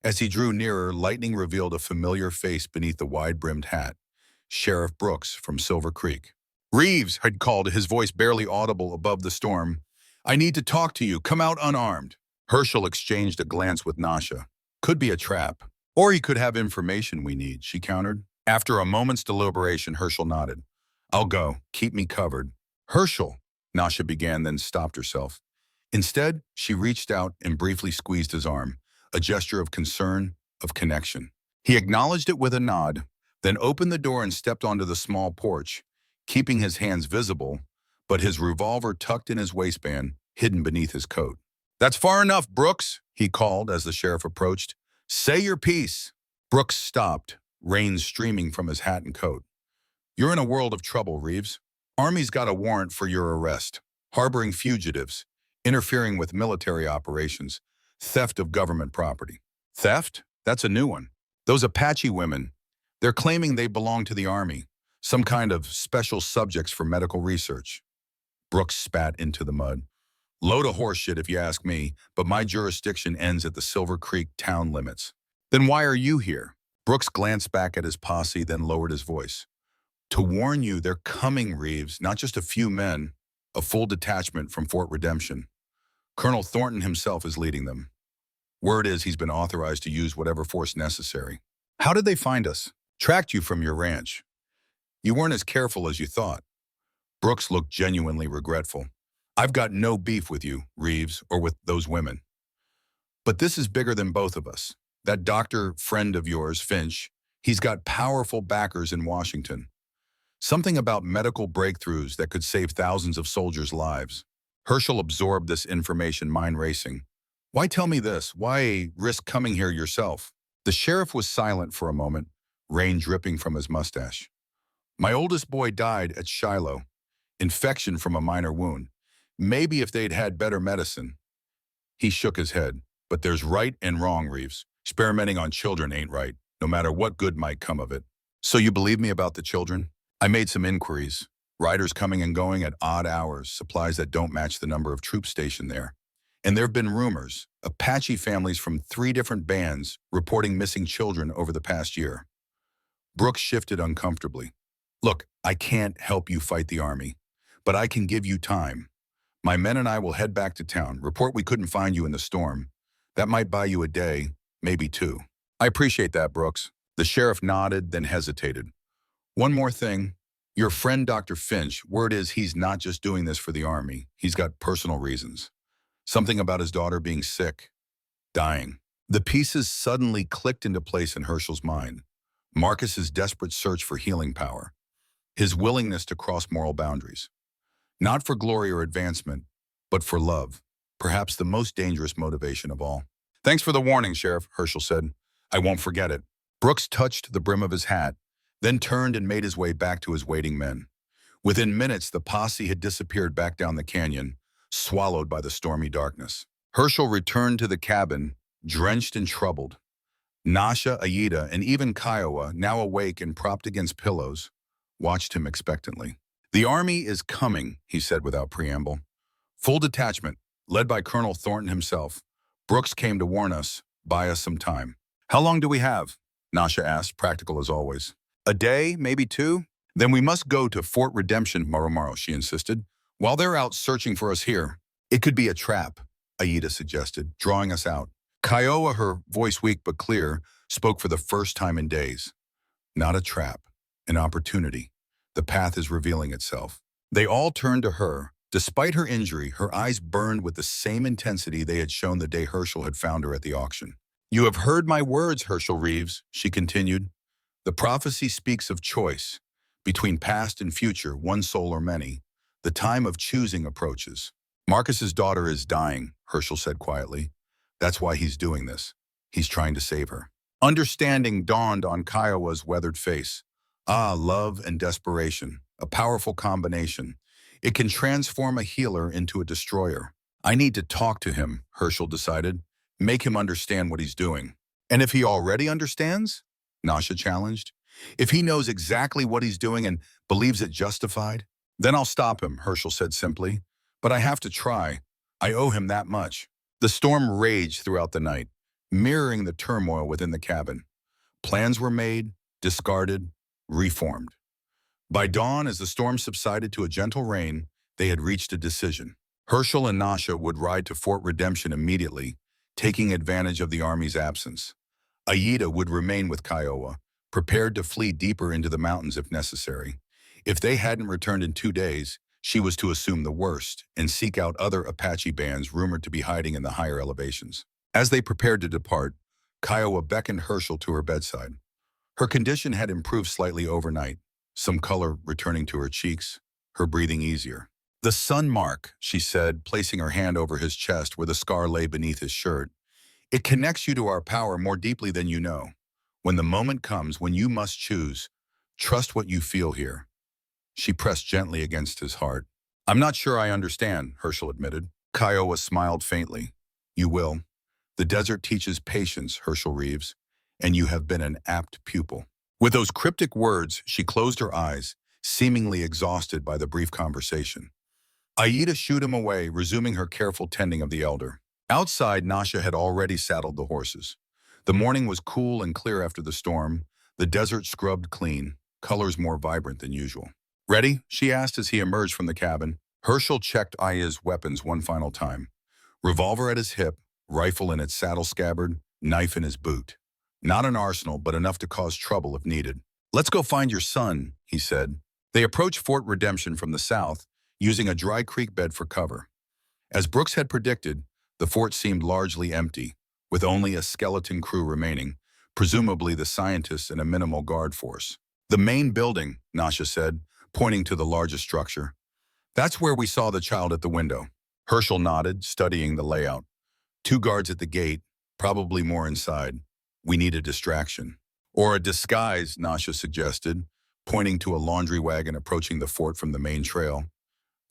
As he drew nearer, lightning revealed a familiar face beneath the wide-brimmed hat. Sheriff Brooks from Silver Creek. "Reeves," had called, his voice barely audible above the storm. "I need to talk to you. Come out unarmed." Herschel exchanged a glance with Nasha. Could be a trap. Or he could have information we need, she countered. After a moment's deliberation, Herschel nodded. I'll go. Keep me covered. Herschel, Nasha began, then stopped herself. Instead, she reached out and briefly squeezed his arm, a gesture of concern, of connection. He acknowledged it with a nod, then opened the door and stepped onto the small porch, keeping his hands visible, but his revolver tucked in his waistband, hidden beneath his coat. That's far enough, Brooks, he called as the sheriff approached. Say your piece. Brooks stopped, rain streaming from his hat and coat. You're in a world of trouble, Reeves. Army's got a warrant for your arrest. Harboring fugitives, interfering with military operations, theft of government property. Theft? That's a new one. Those Apache women, they're claiming they belong to the Army, some kind of special subjects for medical research. Brooks spat into the mud. Load of horseshit if you ask me, but my jurisdiction ends at the Silver Creek town limits. Then why are you here? Brooks glanced back at his posse, then lowered his voice. To warn you, they're coming, Reeves, not just a few men, a full detachment from Fort Redemption. Colonel Thornton himself is leading them. Word is he's been authorized to use whatever force necessary. How did they find us? Tracked you from your ranch. You weren't as careful as you thought. Brooks looked genuinely regretful. I've got no beef with you, Reeves, or with those women. But this is bigger than both of us. That doctor friend of yours, Finch, he's got powerful backers in Washington. Something about medical breakthroughs that could save thousands of soldiers' lives. Herschel absorbed this information, mind racing. Why tell me this? Why risk coming here yourself? The sheriff was silent for a moment, rain dripping from his mustache. My oldest boy died at Shiloh. Infection from a minor wound. Maybe if they'd had better medicine. He shook his head. But there's right and wrong, Reeves. Experimenting on children ain't right, no matter what good might come of it. So you believe me about the children? I made some inquiries. Riders coming and going at odd hours, supplies that don't match the number of troops stationed there. And there have been rumors, Apache families from 3 different bands reporting missing children over the past year. Brooks shifted uncomfortably. Look, I can't help you fight the Army, but I can give you time. My men and I will head back to town, report we couldn't find you in the storm. That might buy you a day, maybe 2. I appreciate that, Brooks. The sheriff nodded, then hesitated. One more thing. Your friend Dr. Finch, word is he's not just doing this for the Army. He's got personal reasons. Something about his daughter being sick, dying. The pieces suddenly clicked into place in Herschel's mind. Marcus's desperate search for healing power. His willingness to cross moral boundaries. Not for glory or advancement, but for love. Perhaps the most dangerous motivation of all. Thanks for the warning, Sheriff, Herschel said. I won't forget it. Brooks touched the brim of his hat, then turned and made his way back to his waiting men. Within minutes, the posse had disappeared back down the canyon, swallowed by the stormy darkness. Herschel returned to the cabin, drenched and troubled. Nasha, Aida, and even Kiowa, now awake and propped against pillows, watched him expectantly. The Army is coming, he said without preamble. Full detachment, led by Colonel Thornton himself. Brooks came to warn us, buy us some time. How long do we have? Nasha asked, practical as always. A day, maybe 2? Then we must go to Fort Redemption tomorrow, she insisted. While they're out searching for us here, it could be a trap, Aida suggested, drawing us out. Kiowa, her voice weak but clear, spoke for the first time in days. Not a trap, an opportunity. The path is revealing itself. They all turned to her. Despite her injury, her eyes burned with the same intensity they had shown the day Herschel had found her at the auction. You have heard my words, Herschel Reeves, she continued. The prophecy speaks of choice. Between past and future, one soul or many, the time of choosing approaches. Marcus's daughter is dying, Herschel said quietly. That's why he's doing this. He's trying to save her. Understanding dawned on Kiowa's weathered face. Ah, love and desperation, a powerful combination. It can transform a healer into a destroyer. I need to talk to him, Herschel decided. Make him understand what he's doing. And if he already understands? Nasha challenged. If he knows exactly what he's doing and believes it justified, then I'll stop him, Herschel said simply. But I have to try. I owe him that much. The storm raged throughout the night, mirroring the turmoil within the cabin. Plans were made, discarded, reformed. By dawn, as the storm subsided to a gentle rain, they had reached a decision. Herschel and Nasha would ride to Fort Redemption immediately, taking advantage of the army's absence. Aida would remain with Kiowa, prepared to flee deeper into the mountains if necessary. If they hadn't returned in 2 days, she was to assume the worst and seek out other Apache bands rumored to be hiding in the higher elevations. As they prepared to depart, Kiowa beckoned Herschel to her bedside. Her condition had improved slightly overnight, some color returning to her cheeks, her breathing easier. "The sun mark," she said, placing her hand over his chest where the scar lay beneath his shirt. "It connects you to our power more deeply than you know. When the moment comes when you must choose, trust what you feel here." She pressed gently against his heart. "I'm not sure I understand," Herschel admitted. Kiowa smiled faintly. "You will. The desert teaches patience, Herschel Reeves, and you have been an apt pupil." With those cryptic words, she closed her eyes, seemingly exhausted by the brief conversation. Aida shooed him away, resuming her careful tending of the elder. Outside, Nasha had already saddled the horses. The morning was cool and clear after the storm, the desert scrubbed clean, colors more vibrant than usual. "Ready?" she asked as he emerged from the cabin. Herschel checked Aya's weapons one final time. Revolver at his hip, rifle in its saddle scabbard, knife in his boot. Not an arsenal, but enough to cause trouble if needed. "Let's go find your son," he said. They approached Fort Redemption from the south, using a dry creek bed for cover. As Brooks had predicted, the fort seemed largely empty, with only a skeleton crew remaining, presumably the scientists and a minimal guard force. "The main building," Nasha said, pointing to the largest structure. "That's where we saw the child at the window." Herschel nodded, studying the layout. 2 guards at the gate, probably more inside. "We need a distraction." "Or a disguise," Nasha suggested, pointing to a laundry wagon approaching the fort from the main trail.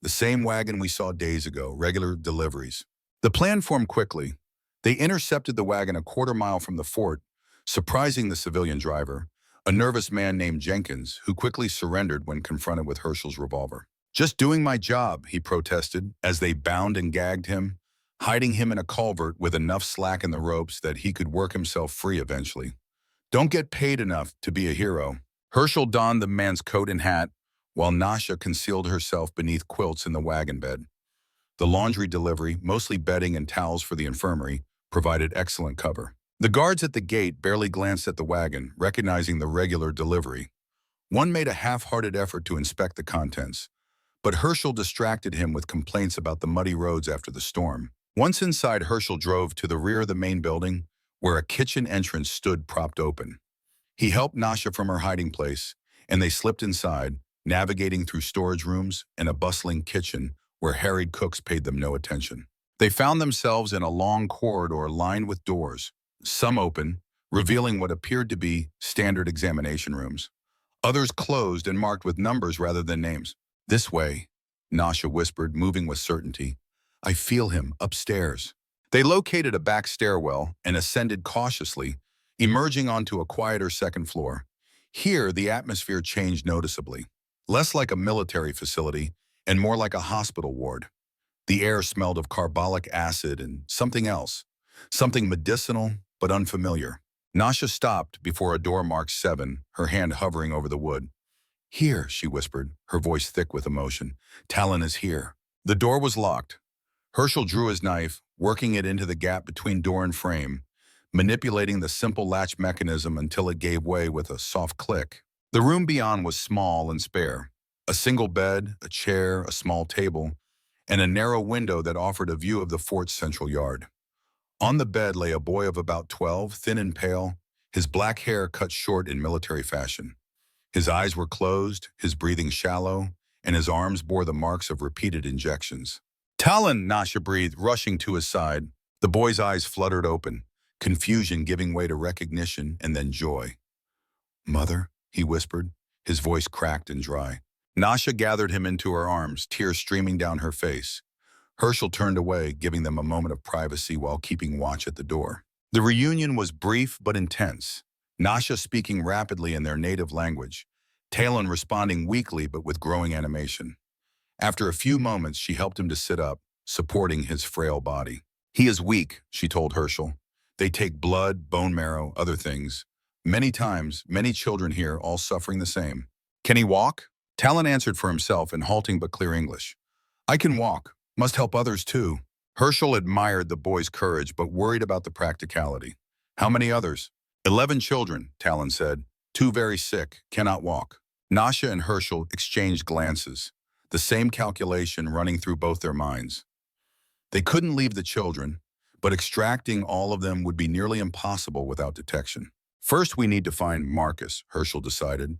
"The same wagon we saw days ago, regular deliveries." The plan formed quickly. They intercepted the wagon a quarter-mile from the fort, surprising the civilian driver, a nervous man named Jenkins, who quickly surrendered when confronted with Herschel's revolver. "Just doing my job," he protested, as they bound and gagged him, hiding him in a culvert with enough slack in the ropes that he could work himself free eventually. "Don't get paid enough to be a hero." Herschel donned the man's coat and hat, while Nasha concealed herself beneath quilts in the wagon bed. The laundry delivery, mostly bedding and towels for the infirmary, provided excellent cover. The guards at the gate barely glanced at the wagon, recognizing the regular delivery. One made a half-hearted effort to inspect the contents, but Herschel distracted him with complaints about the muddy roads after the storm. Once inside, Herschel drove to the rear of the main building, where a kitchen entrance stood propped open. He helped Nasha from her hiding place, and they slipped inside, navigating through storage rooms and a bustling kitchen where harried cooks paid them no attention. They found themselves in a long corridor lined with doors, some open, revealing what appeared to be standard examination rooms. Others closed and marked with numbers rather than names. "This way," Nasha whispered, moving with certainty. "I feel him, upstairs." They located a back stairwell and ascended cautiously, emerging onto a quieter second floor. Here, the atmosphere changed noticeably, less like a military facility and more like a hospital ward. The air smelled of carbolic acid and something else, something medicinal but unfamiliar. Nasha stopped before a door marked 7, her hand hovering over the wood. "Here," she whispered, her voice thick with emotion. "Talon is here." The door was locked. Herschel drew his knife, working it into the gap between door and frame, manipulating the simple latch mechanism until it gave way with a soft click. The room beyond was small and spare. A single bed, a chair, a small table, and a narrow window that offered a view of the fort's central yard. On the bed lay a boy of about 12, thin and pale, his black hair cut short in military fashion. His eyes were closed, his breathing shallow, and his arms bore the marks of repeated injections. "Talon!" Nasha breathed, rushing to his side. The boy's eyes fluttered open, confusion giving way to recognition and then joy. "Mother," he whispered, his voice cracked and dry. Nasha gathered him into her arms, tears streaming down her face. Herschel turned away, giving them a moment of privacy while keeping watch at the door. The reunion was brief but intense, Nasha speaking rapidly in their native language, Talon responding weakly but with growing animation. After a few moments, she helped him to sit up, supporting his frail body. "He is weak," she told Herschel. "They take blood, bone marrow, other things. Many times, many children here, all suffering the same." "Can he walk?" Talon answered for himself in halting but clear English. "I can walk. Must help others too." Herschel admired the boy's courage but worried about the practicality. How many others? 11 children, Talon said. 2 very sick, cannot walk. Nasha and Herschel exchanged glances, the same calculation running through both their minds. They couldn't leave the children, but extracting all of them would be nearly impossible without detection. First, we need to find Marcus, Herschel decided.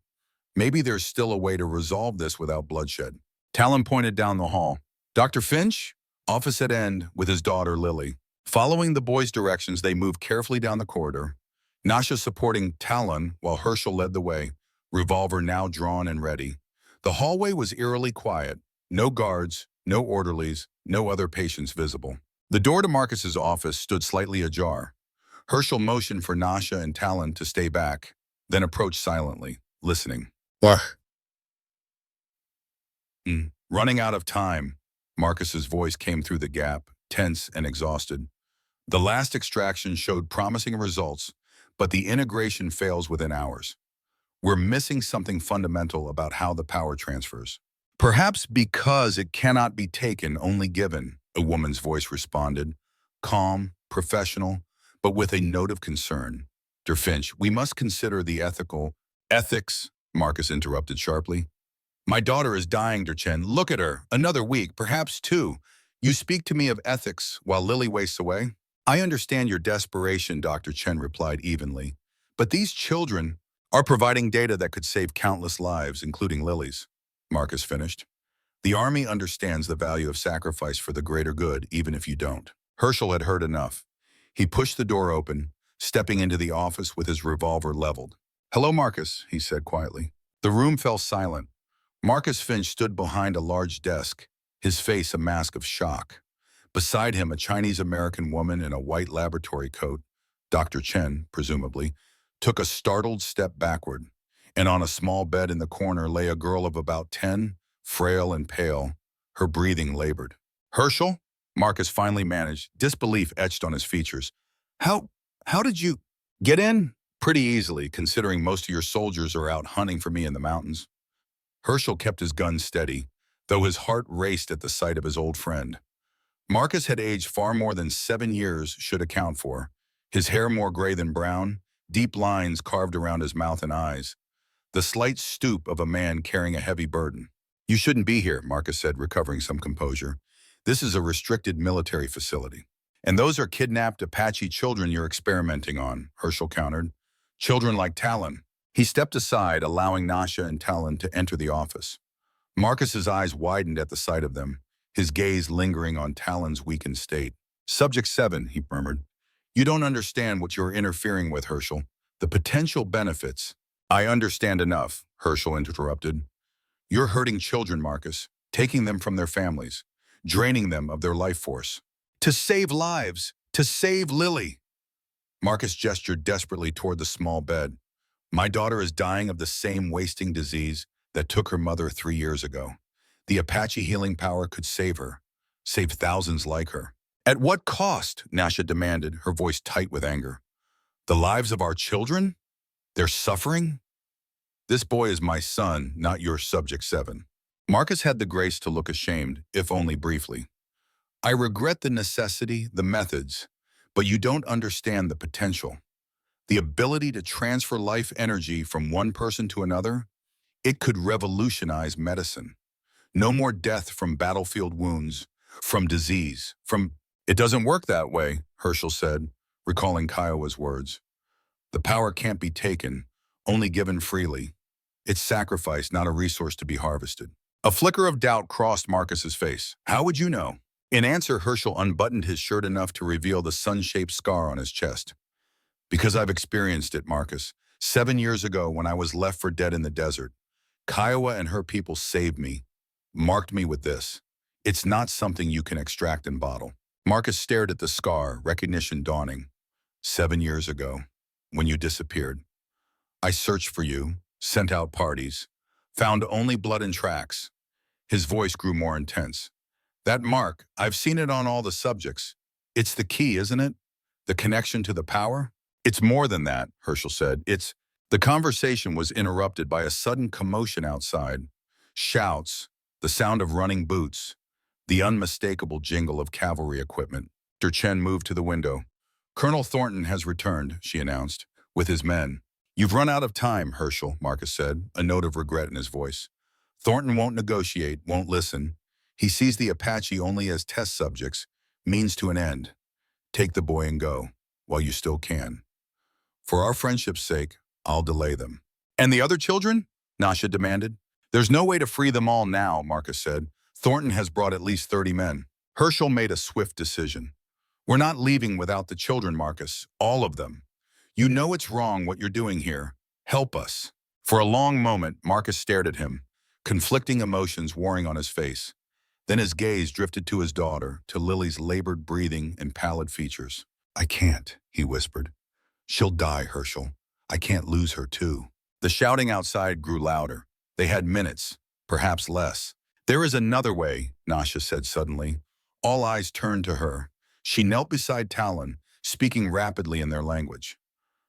Maybe there's still a way to resolve this without bloodshed. Talon pointed down the hall. Dr. Finch? Office at end with his daughter Lily. Following the boys' directions, they moved carefully down the corridor, Nasha supporting Talon while Herschel led the way, revolver now drawn and ready. The hallway was eerily quiet. No guards, no orderlies, no other patients visible. The door to Marcus's office stood slightly ajar. Herschel motioned for Nasha and Talon to stay back, then approached silently, listening.
What?
Running out of time, Marcus's voice came through the gap, tense and exhausted. The last extraction showed promising results, but the integration fails within hours. We're missing something fundamental about how the power transfers. Perhaps because it cannot be taken, only given, a woman's voice responded, calm, professional, but with a note of concern. Dr. Finch, we must consider the ethics, Marcus interrupted sharply. My daughter is dying, Dr. Chen. Look at her. Another week, perhaps 2. You speak to me of ethics while Lily wastes away? I understand your desperation, Dr. Chen replied evenly. But these children are providing data that could save countless lives, including Lily's. Marcus finished. The Army understands the value of sacrifice for the greater good, even if you don't. Herschel had heard enough. He pushed the door open, stepping into the office with his revolver leveled. Hello, Marcus, he said quietly. The room fell silent. Marcus Finch stood behind a large desk, his face a mask of shock. Beside him, a Chinese-American woman in a white laboratory coat, Dr. Chen, presumably, took a startled step backward, and on a small bed in the corner lay a girl of about 10, frail and pale, her breathing labored. Herschel? Marcus finally managed, disbelief etched on his features. How did you get in? Pretty easily, considering most of your soldiers are out hunting for me in the mountains. Herschel kept his gun steady, though his heart raced at the sight of his old friend. Marcus had aged far more than 7 years should account for, his hair more gray than brown, deep lines carved around his mouth and eyes, the slight stoop of a man carrying a heavy burden. You shouldn't be here, Marcus said, recovering some composure. This is a restricted military facility. And those are kidnapped Apache children you're experimenting on, Herschel countered. Children like Talon. He stepped aside, allowing Nasha and Talon to enter the office. Marcus's eyes widened at the sight of them, his gaze lingering on Talon's weakened state. Subject 7, he murmured. You don't understand what you're interfering with, Herschel. The potential benefits. I understand enough, Herschel interrupted. You're hurting children, Marcus, taking them from their families, draining them of their life force. To save lives, to save Lily. Marcus gestured desperately toward the small bed. My daughter is dying of the same wasting disease that took her mother 3 years ago. The Apache healing power could save her, save thousands like her. At what cost? Nasha demanded, her voice tight with anger. The lives of our children? Their suffering? This boy is my son, not your subject 7. Marcus had the grace to look ashamed, if only briefly. I regret the necessity, the methods, but you don't understand the potential. The ability to transfer life energy from one person to another, it could revolutionize medicine. No more death from battlefield wounds, from disease, from... It doesn't work that way, Herschel said, recalling Kiowa's words. The power can't be taken, only given freely. It's sacrifice, not a resource to be harvested. A flicker of doubt crossed Marcus's face. How would you know? In answer, Herschel unbuttoned his shirt enough to reveal the sun-shaped scar on his chest. Because I've experienced it, Marcus. 7 years ago, when I was left for dead in the desert, Kiowa and her people saved me, marked me with this. It's not something you can extract and bottle. Marcus stared at the scar, recognition dawning. 7 years ago, when you disappeared. I searched for you, sent out parties, found only blood and tracks. His voice grew more intense. That mark, I've seen it on all the subjects. It's the key, isn't it? The connection to the power? It's more than that, Herschel said. The conversation was interrupted by a sudden commotion outside. Shouts, the sound of running boots. the unmistakable jingle of cavalry equipment. Dr. Chen moved to the window. "Colonel Thornton has returned," she announced, with his men. "You've run out of time, Herschel," Marcus said, a note of regret in his voice. "Thornton won't negotiate, won't listen. He sees the Apache only as test subjects, means to an end. Take the boy and go, while you still can. For our friendship's sake, I'll delay them." "And the other children?" Nasha demanded. "There's no way to free them all now," Marcus said. "Thornton has brought at least 30 men." Herschel made a swift decision. "We're not leaving without the children, Marcus. All of them. You know it's wrong what you're doing here. Help us." For a long moment, Marcus stared at him, conflicting emotions warring on his face. Then his gaze drifted to his daughter, to Lily's labored breathing and pallid features. "I can't," he whispered. "She'll die, Herschel. I can't lose her too." The shouting outside grew louder. They had minutes, perhaps less. "There is another way," Nasha said suddenly. All eyes turned to her. She knelt beside Talon, speaking rapidly in their language.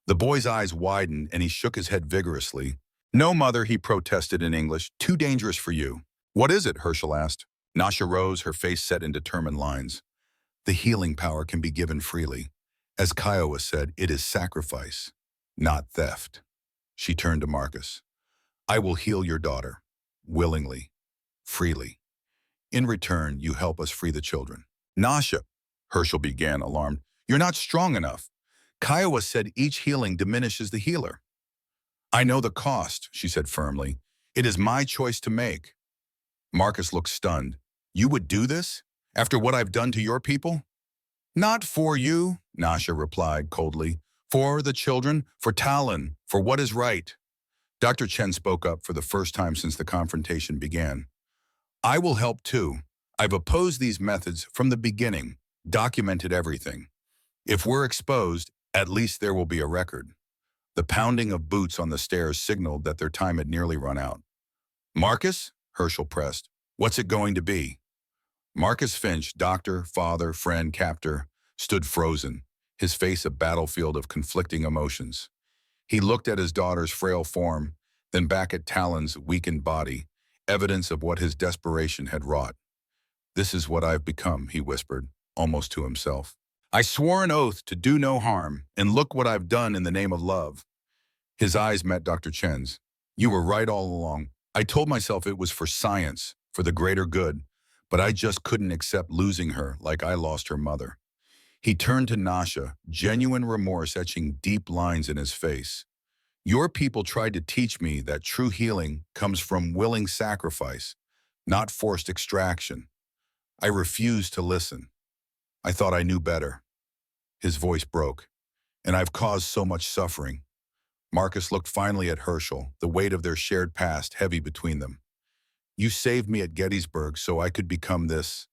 The boy's eyes widened and he shook his head vigorously. "No, mother," he protested in English. "Too dangerous for you." "What is it?" Herschel asked. Nasha rose, her face set in determined lines. "The healing power can be given freely. As Kiowa said, it is sacrifice, not theft." She turned to Marcus. "I will heal your daughter, willingly, freely. In return, you help us free the children." "Nasha," Herschel began, alarmed. "You're not strong enough. Kiowa said each healing diminishes the healer." "I know the cost," she said firmly. "It is my choice to make." Marcus looked stunned. "You would do this? After what I've done to your people?" "Not for you," Nasha replied coldly. "For the children, for Talon, for what is right." Dr. Chen spoke up for the first time since the confrontation began. "I will help too. I've opposed these methods from the beginning, documented everything. If we're exposed, at least there will be a record." The pounding of boots on the stairs signaled that their time had nearly run out. "Marcus?" Herschel pressed. "What's it going to be?" Marcus Finch, doctor, father, friend, captor, stood frozen, his face a battlefield of conflicting emotions. He looked at his daughter's frail form, then back at Talon's weakened body, evidence of what his desperation had wrought. "This is what I've become," he whispered, almost to himself. "I swore an oath to do no harm, and look what I've done in the name of love." His eyes met Dr. Chen's. "You were right all along. I told myself it was for science, for the greater good, but I just couldn't accept losing her like I lost her mother." He turned to Nasha, genuine remorse etching deep lines in his face. "Your people tried to teach me that true healing comes from willing sacrifice, not forced extraction. I refused to listen. I thought I knew better." His voice broke. "And I've caused so much suffering." Marcus looked finally at Herschel, the weight of their shared past heavy between them. "You saved me at Gettysburg so I could become this,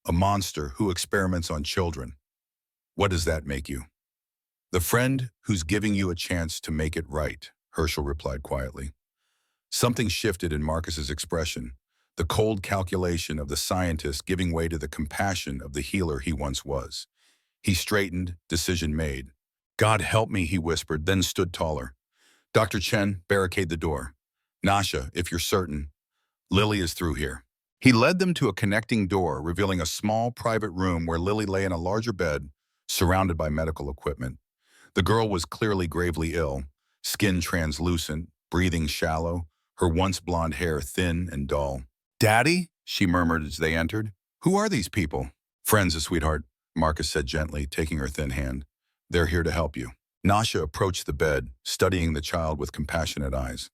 a monster who experiments on children. What does that make you?" "The friend who's giving you a chance to make it right," Herschel replied quietly. Something shifted in Marcus's expression, the cold calculation of the scientist giving way to the compassion of the healer he once was. He straightened, decision made. "God help me," he whispered, then stood taller. "Dr. Chen, barricade the door. Nasha, if you're certain, Lily is through here." He led them to a connecting door, revealing a small private room where Lily lay in a larger bed, surrounded by medical equipment. The girl was clearly gravely ill, skin translucent, breathing shallow, her once blonde hair thin and dull. "Daddy?" she murmured as they entered. "Who are these people?" "Friends, sweetheart," Marcus said gently, taking her thin hand. "They're here to help you." Nasha approached the bed, studying the child with compassionate eyes.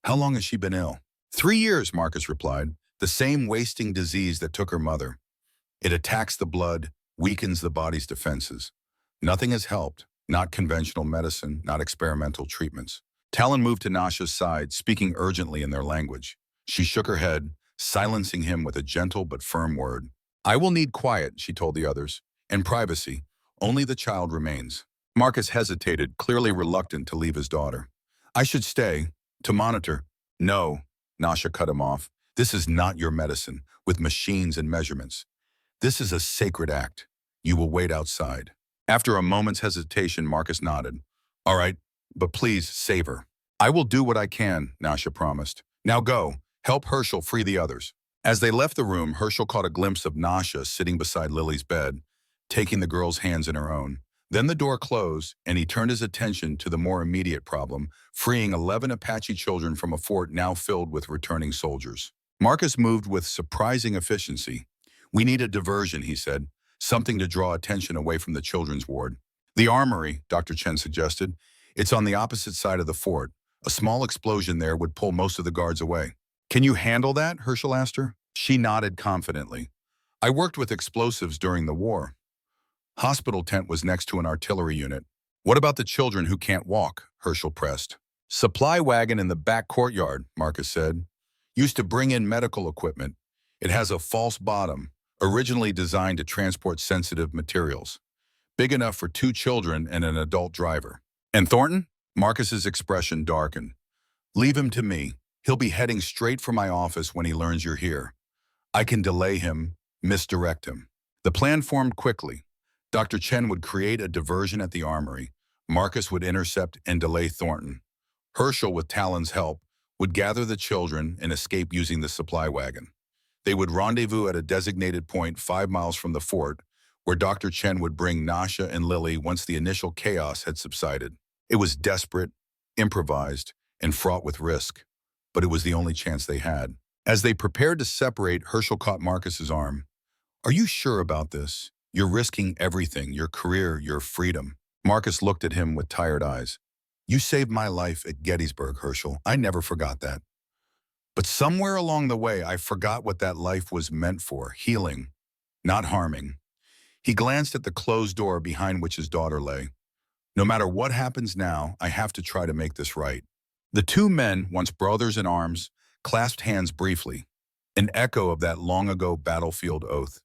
"How long has she been ill?" 3 years, Marcus replied. "The same wasting disease that took her mother. It attacks the blood, weakens the body's defenses. Nothing has helped, not conventional medicine, not experimental treatments." Talon moved to Nasha's side, speaking urgently in their language. She shook her head, silencing him with a gentle but firm word. "I will need quiet," she told the others, "and privacy. Only the child remains." Marcus hesitated, clearly reluctant to leave his daughter. "I should stay, to monitor." "No," Nasha cut him off. "This is not your medicine, with machines and measurements. This is a sacred act. You will wait outside." After a moment's hesitation, Marcus nodded. "All right, but please save her." "I will do what I can," Nasha promised. "Now go, help Herschel free the others." As they left the room, Herschel caught a glimpse of Nasha sitting beside Lily's bed, taking the girl's hands in her own. Then the door closed, and he turned his attention to the more immediate problem, freeing 11 Apache children from a fort now filled with returning soldiers. Marcus moved with surprising efficiency. "We need a diversion," he said, "something to draw attention away from the children's ward." "The armory," Dr. Chen suggested. "It's on the opposite side of the fort. A small explosion there would pull most of the guards away." "Can you handle that?" Herschel asked her. She nodded confidently. "I worked with explosives during the war." Hospital tent was next to an artillery unit. "What about the children who can't walk?" Herschel pressed. "Supply wagon in the back courtyard," Marcus said. "Used to bring in medical equipment. It has a false bottom, originally designed to transport sensitive materials. Big enough for 2 children and an adult driver." "And Thornton?" Marcus's expression darkened. "Leave him to me. He'll be heading straight for my office when he learns you're here. I can delay him, misdirect him." The plan formed quickly. Dr. Chen would create a diversion at the armory. Marcus would intercept and delay Thornton. Herschel, with Talon's help, would gather the children and escape using the supply wagon. They would rendezvous at a designated point 5 miles from the fort, where Dr. Chen would bring Nasha and Lily once the initial chaos had subsided. It was desperate, improvised, and fraught with risk, but it was the only chance they had. As they prepared to separate, Herschel caught Marcus's arm. "Are you sure about this? You're risking everything, your career, your freedom." Marcus looked at him with tired eyes. "You saved my life at Gettysburg, Herschel. I never forgot that. But somewhere along the way, I forgot what that life was meant for, healing, not harming." He glanced at the closed door behind which his daughter lay. "No matter what happens now, I have to try to make this right." The 2 men, once brothers in arms, clasped hands briefly, an echo of that long-ago battlefield oath.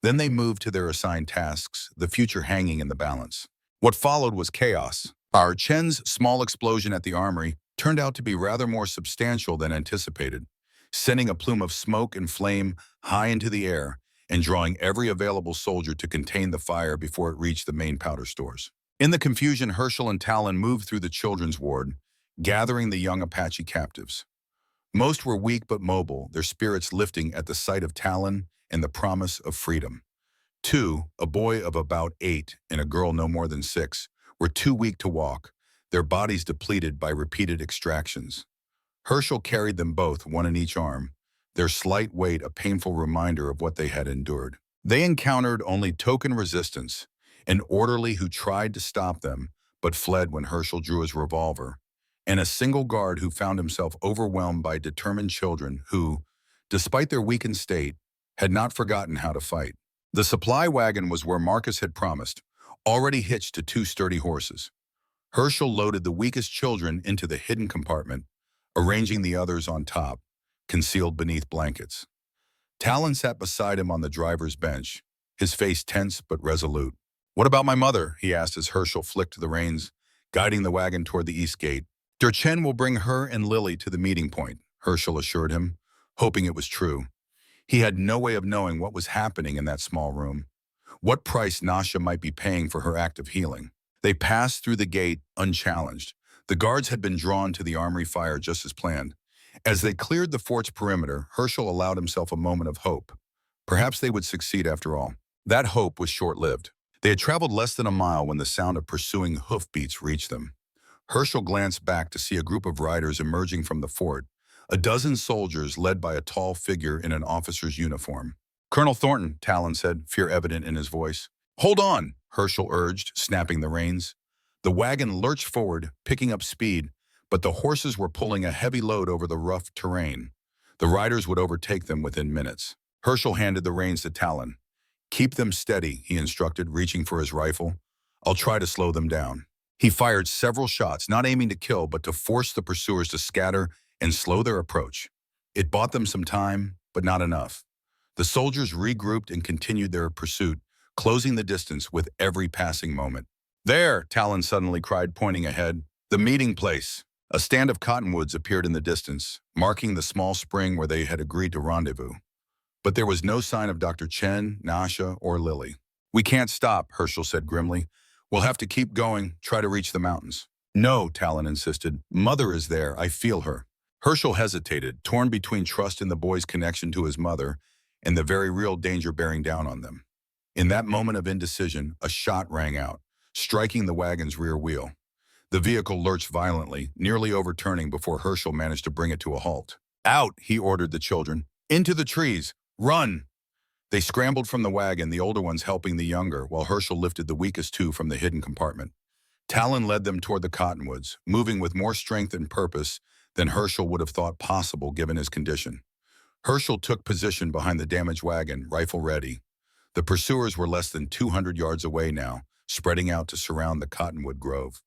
Then they moved to their assigned tasks, the future hanging in the balance. What followed was chaos. Our Chen's small explosion at the armory turned out to be rather more substantial than anticipated, sending a plume of smoke and flame high into the air and drawing every available soldier to contain the fire before it reached the main powder stores. In the confusion, Herschel and Talon moved through the children's ward, gathering the young Apache captives. Most were weak but mobile, their spirits lifting at the sight of Talon and the promise of freedom. 2, a boy of about 8 and a girl no more than 6, were too weak to walk, their bodies depleted by repeated extractions. Herschel carried them both, one in each arm, their slight weight a painful reminder of what they had endured. They encountered only token resistance, an orderly who tried to stop them but fled when Herschel drew his revolver, and a single guard who found himself overwhelmed by determined children who, despite their weakened state, had not forgotten how to fight. The supply wagon was where Marcus had promised, already hitched to 2 sturdy horses. Herschel loaded the weakest children into the hidden compartment, arranging the others on top, concealed beneath blankets. Talon sat beside him on the driver's bench, his face tense but resolute. "What about my mother?" he asked as Herschel flicked the reins, guiding the wagon toward the east gate. "Dr. Chen will bring her and Lily to the meeting point," Herschel assured him, hoping it was true. He had no way of knowing what was happening in that small room, what price Nasha might be paying for her act of healing. They passed through the gate unchallenged. The guards had been drawn to the armory fire just as planned. As they cleared the fort's perimeter, Herschel allowed himself a moment of hope. Perhaps they would succeed after all. That hope was short-lived. They had traveled less than a mile when the sound of pursuing hoofbeats reached them. Herschel glanced back to see a group of riders emerging from the fort, a dozen soldiers led by a tall figure in an officer's uniform. "Colonel Thornton," Talon said, fear evident in his voice. "Hold on," Herschel urged, snapping the reins. The wagon lurched forward, picking up speed, but the horses were pulling a heavy load over the rough terrain. The riders would overtake them within minutes. Herschel handed the reins to Talon. "Keep them steady," he instructed, reaching for his rifle. "I'll try to slow them down." He fired several shots, not aiming to kill, but to force the pursuers to scatter and slow their approach. It bought them some time, but not enough. The soldiers regrouped and continued their pursuit, closing the distance with every passing moment. "There!" Talon suddenly cried, pointing ahead. "The meeting place." A stand of cottonwoods appeared in the distance, marking the small spring where they had agreed to rendezvous. But there was no sign of Dr. Chen, Nasha, or Lily. "We can't stop," Herschel said grimly. "We'll have to keep going, try to reach the mountains." "No," Talon insisted. "Mother is there. I feel her." Herschel hesitated, torn between trust in the boy's connection to his mother and the very real danger bearing down on them. In that moment of indecision, a shot rang out, striking the wagon's rear wheel. The vehicle lurched violently, nearly overturning before Herschel managed to bring it to a halt. "Out," he ordered the children. "Into the trees! Run!" They scrambled from the wagon, the older ones helping the younger, while Herschel lifted the weakest two from the hidden compartment. Talon led them toward the cottonwoods, moving with more strength and purpose than Herschel would have thought possible given his condition. Herschel took position behind the damaged wagon, rifle ready. The pursuers were less than 200 yards away now, spreading out to surround the cottonwood grove.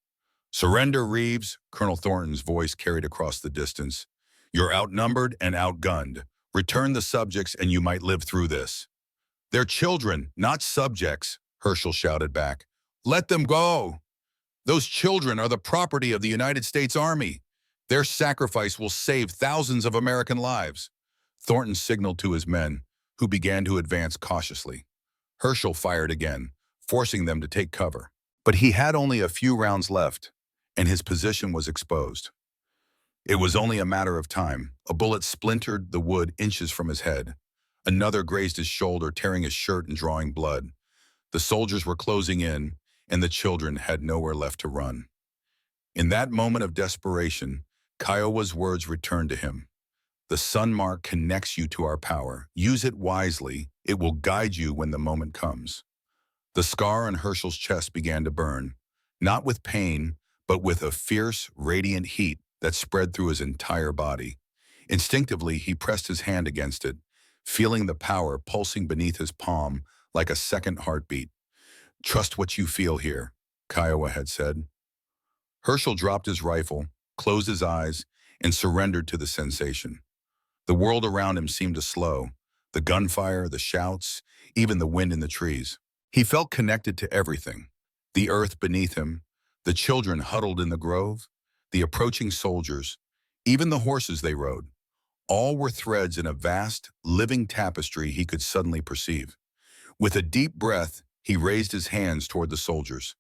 "Surrender, Reeves," Colonel Thornton's voice carried across the distance. "You're outnumbered and outgunned. Return the subjects and you might live through this." "They're children, not subjects," Herschel shouted back. "Let them go. Those children are the property of the United States Army. Their sacrifice will save thousands of American lives." Thornton signaled to his men, who began to advance cautiously. Herschel fired again, forcing them to take cover. But he had only a few rounds left, and his position was exposed. It was only a matter of time. A bullet splintered the wood inches from his head. Another grazed his shoulder, tearing his shirt and drawing blood. The soldiers were closing in, and the children had nowhere left to run. In that moment of desperation, Kiowa's words returned to him. "The sun mark connects you to our power. Use it wisely. It will guide you when the moment comes." The scar on Herschel's chest began to burn, not with pain, but with a fierce, radiant heat that spread through his entire body. Instinctively, he pressed his hand against it, feeling the power pulsing beneath his palm like a second heartbeat. "Trust what you feel here," Kiowa had said. Herschel dropped his rifle, closed his eyes, and surrendered to the sensation. The world around him seemed to slow, the gunfire, the shouts, even the wind in the trees. He felt connected to everything: the earth beneath him, the children huddled in the grove, the approaching soldiers, even the horses they rode. All were threads in a vast, living tapestry he could suddenly perceive. With a deep breath, he raised his hands toward the soldiers.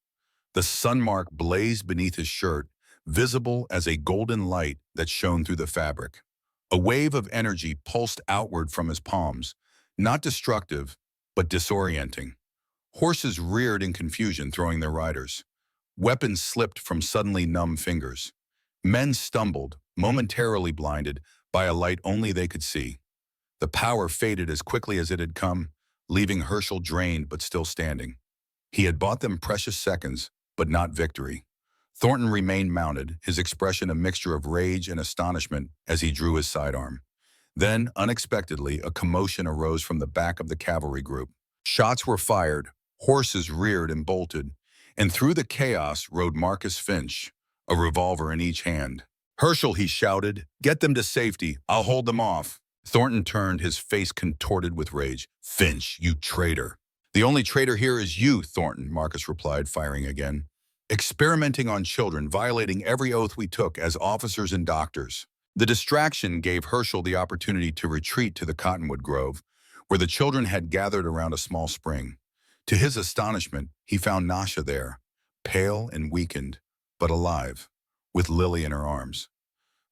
The sun mark blazed beneath his shirt, visible as a golden light that shone through the fabric. A wave of energy pulsed outward from his palms, not destructive, but disorienting. Horses reared in confusion, throwing their riders. Weapons slipped from suddenly numb fingers. Men stumbled, momentarily blinded by a light only they could see. The power faded as quickly as it had come, leaving Herschel drained but still standing. He had bought them precious seconds, but not victory. Thornton remained mounted, his expression a mixture of rage and astonishment as he drew his sidearm. Then, unexpectedly, a commotion arose from the back of the cavalry group. Shots were fired, horses reared and bolted, and through the chaos rode Marcus Finch, a revolver in each hand. "Herschel," he shouted, "get them to safety. I'll hold them off." Thornton turned, his face contorted with rage. "Finch, you traitor." "The only traitor here is you, Thornton," Marcus replied, firing again. "Experimenting on children, violating every oath we took as officers and doctors." The distraction gave Herschel the opportunity to retreat to the cottonwood grove, where the children had gathered around a small spring. To his astonishment, he found Nasha there, pale and weakened, but alive, with Lily in her arms.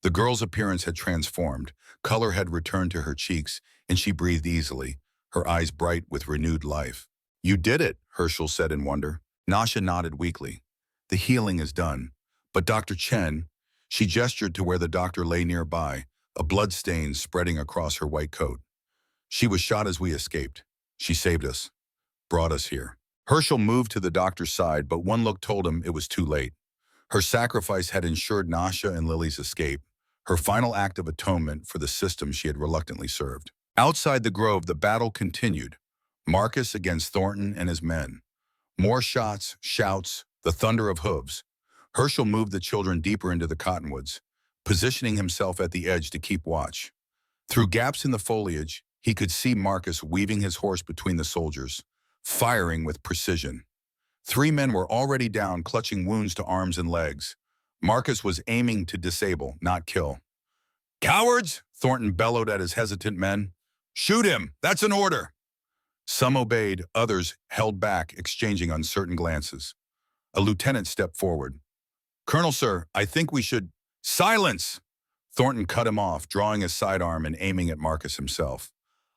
The girl's appearance had transformed, color had returned to her cheeks, and she breathed easily, her eyes bright with renewed life. "You did it," Herschel said in wonder. Nasha nodded weakly. "The healing is done. But Dr. Chen," she gestured to where the doctor lay nearby, a blood stain spreading across her white coat. "She was shot as we escaped. She saved us, brought us here." Herschel moved to the doctor's side, but one look told him it was too late. Her sacrifice had ensured Nasha and Lily's escape, her final act of atonement for the system she had reluctantly served. Outside the grove, the battle continued, Marcus against Thornton and his men. More shots, shouts, the thunder of hooves. Herschel moved the children deeper into the cottonwoods, positioning himself at the edge to keep watch. Through gaps in the foliage, he could see Marcus weaving his horse between the soldiers, firing with precision. 3 men were already down, clutching wounds to arms and legs. Marcus was aiming to disable, not kill. "Cowards!" Thornton bellowed at his hesitant men. "Shoot him! That's an order!" Some obeyed, others held back, exchanging uncertain glances. A lieutenant stepped forward. "Colonel, sir, I think we should—" "Silence!" Thornton cut him off, drawing his sidearm and aiming at Marcus himself.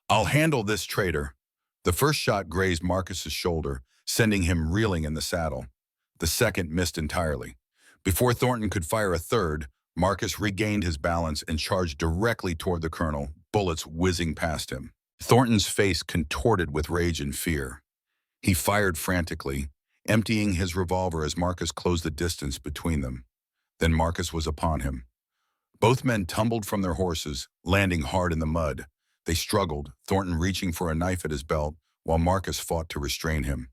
"I'll handle this traitor." The first shot grazed Marcus's shoulder, sending him reeling in the saddle. The second missed entirely. Before Thornton could fire a third, Marcus regained his balance and charged directly toward the colonel, bullets whizzing past him. Thornton's face contorted with rage and fear. He fired frantically, emptying his revolver as Marcus closed the distance between them. Then Marcus was upon him. Both men tumbled from their horses, landing hard in the mud. They struggled, Thornton reaching for a knife at his belt, while Marcus fought to restrain him.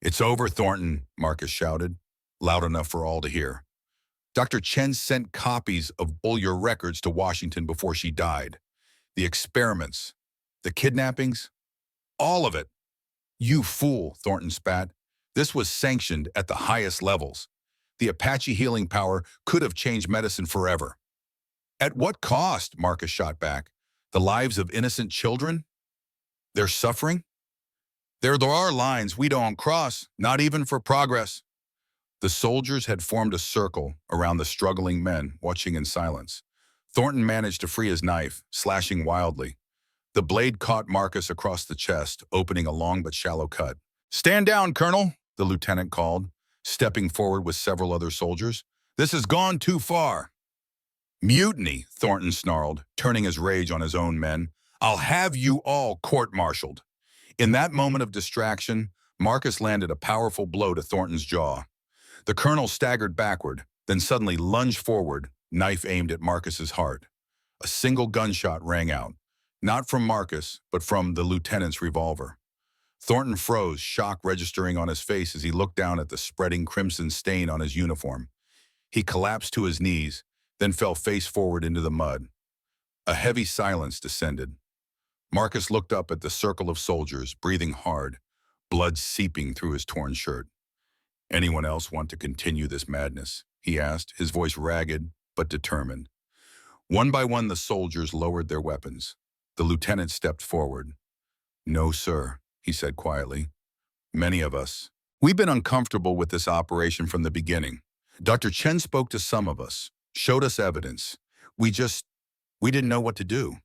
"It's over, Thornton," Marcus shouted, loud enough for all to hear. "Dr. Chen sent copies of all your records to Washington before she died. The experiments, the kidnappings, all of it." "You fool," Thornton spat. "This was sanctioned at the highest levels. The Apache healing power could have changed medicine forever." "At what cost?" Marcus shot back. "The lives of innocent children? Their suffering? There are lines we don't cross, not even for progress." The soldiers had formed a circle around the struggling men, watching in silence. Thornton managed to free his knife, slashing wildly. The blade caught Marcus across the chest, opening a long but shallow cut. "Stand down, Colonel," the lieutenant called, stepping forward with several other soldiers. "This has gone too far." "Mutiny," Thornton snarled, turning his rage on his own men. "I'll have you all court-martialed." In that moment of distraction, Marcus landed a powerful blow to Thornton's jaw. The colonel staggered backward, then suddenly lunged forward, knife aimed at Marcus's heart. A single gunshot rang out, not from Marcus, but from the lieutenant's revolver. Thornton froze, shock registering on his face as he looked down at the spreading crimson stain on his uniform. He collapsed to his knees, then fell face forward into the mud. A heavy silence descended. Marcus looked up at the circle of soldiers, breathing hard, blood seeping through his torn shirt. "Anyone else want to continue this madness?" he asked, his voice ragged but determined. One by one, the soldiers lowered their weapons. The lieutenant stepped forward. "No, sir," he said quietly. "Many of us. We've been uncomfortable with this operation from the beginning. Dr. Chen spoke to some of us, showed us evidence. We didn't know what to do."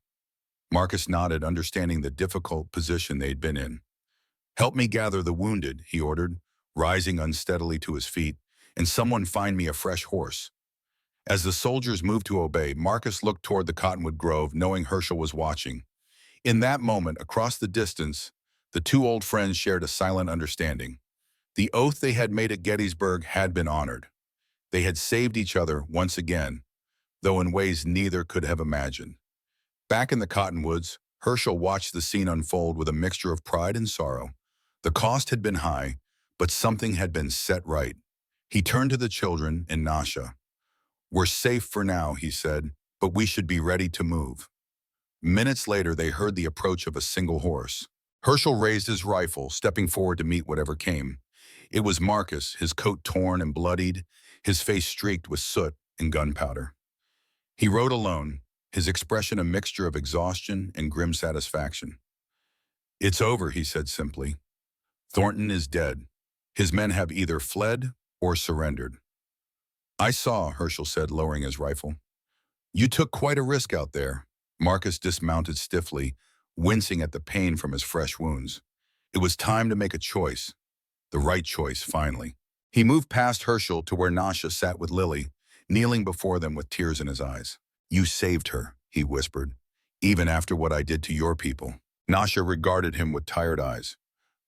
Marcus nodded, understanding the difficult position they'd been in. "Help me gather the wounded," he ordered, rising unsteadily to his feet, "and someone find me a fresh horse." As the soldiers moved to obey, Marcus looked toward the cottonwood grove, knowing Herschel was watching. In that moment, across the distance, the two old friends shared a silent understanding. The oath they had made at Gettysburg had been honored. They had saved each other once again, though in ways neither could have imagined. Back in the cottonwoods, Herschel watched the scene unfold with a mixture of pride and sorrow. The cost had been high, but something had been set right. He turned to the children and Nasha. "We're safe for now," he said, "but we should be ready to move." Minutes later, they heard the approach of a single horse. Herschel raised his rifle, stepping forward to meet whatever came. It was Marcus, his coat torn and bloodied, his face streaked with soot and gunpowder. He rode alone, his expression a mixture of exhaustion and grim satisfaction. "It's over," he said simply. "Thornton is dead. His men have either fled or surrendered." "I saw," Herschel said, lowering his rifle. "You took quite a risk out there." Marcus dismounted stiffly, wincing at the pain from his fresh wounds. It was time to make a choice. The right choice, finally. He moved past Herschel to where Nasha sat with Lily, kneeling before them with tears in his eyes. "You saved her," he whispered, "even after what I did to your people." Nasha regarded him with tired eyes.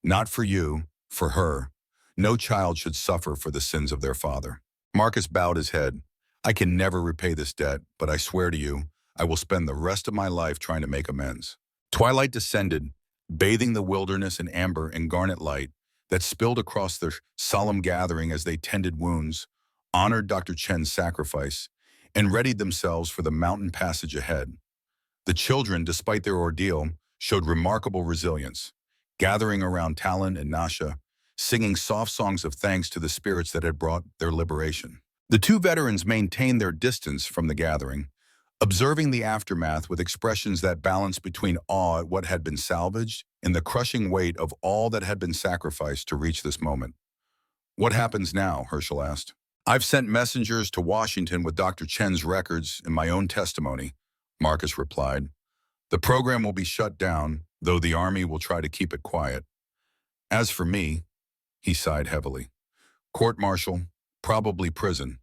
"Not for you, for her. No child should suffer for the sins of their father." Marcus bowed his head. "I can never repay this debt, but I swear to you, I will spend the rest of my life trying to make amends." Twilight descended, bathing the wilderness in amber and garnet light that spilled across their solemn gathering as they tended wounds, honored Dr. Chen's sacrifice, and readied themselves for the mountain passage ahead. The children, despite their ordeal, showed remarkable resilience, gathering around Talon and Nasha, singing soft songs of thanks to the spirits that had brought their liberation. The two veterans maintained their distance from the gathering, observing the aftermath with expressions that balanced between awe at what had been salvaged and the crushing weight of all that had been sacrificed to reach this moment. "What happens now?" Herschel asked. I've sent messengers to Washington with Dr. Chen's records and my own testimony, Marcus replied. The program will be shut down, though the Army will try to keep it quiet. As for me, he sighed heavily. Court-martial, probably prison,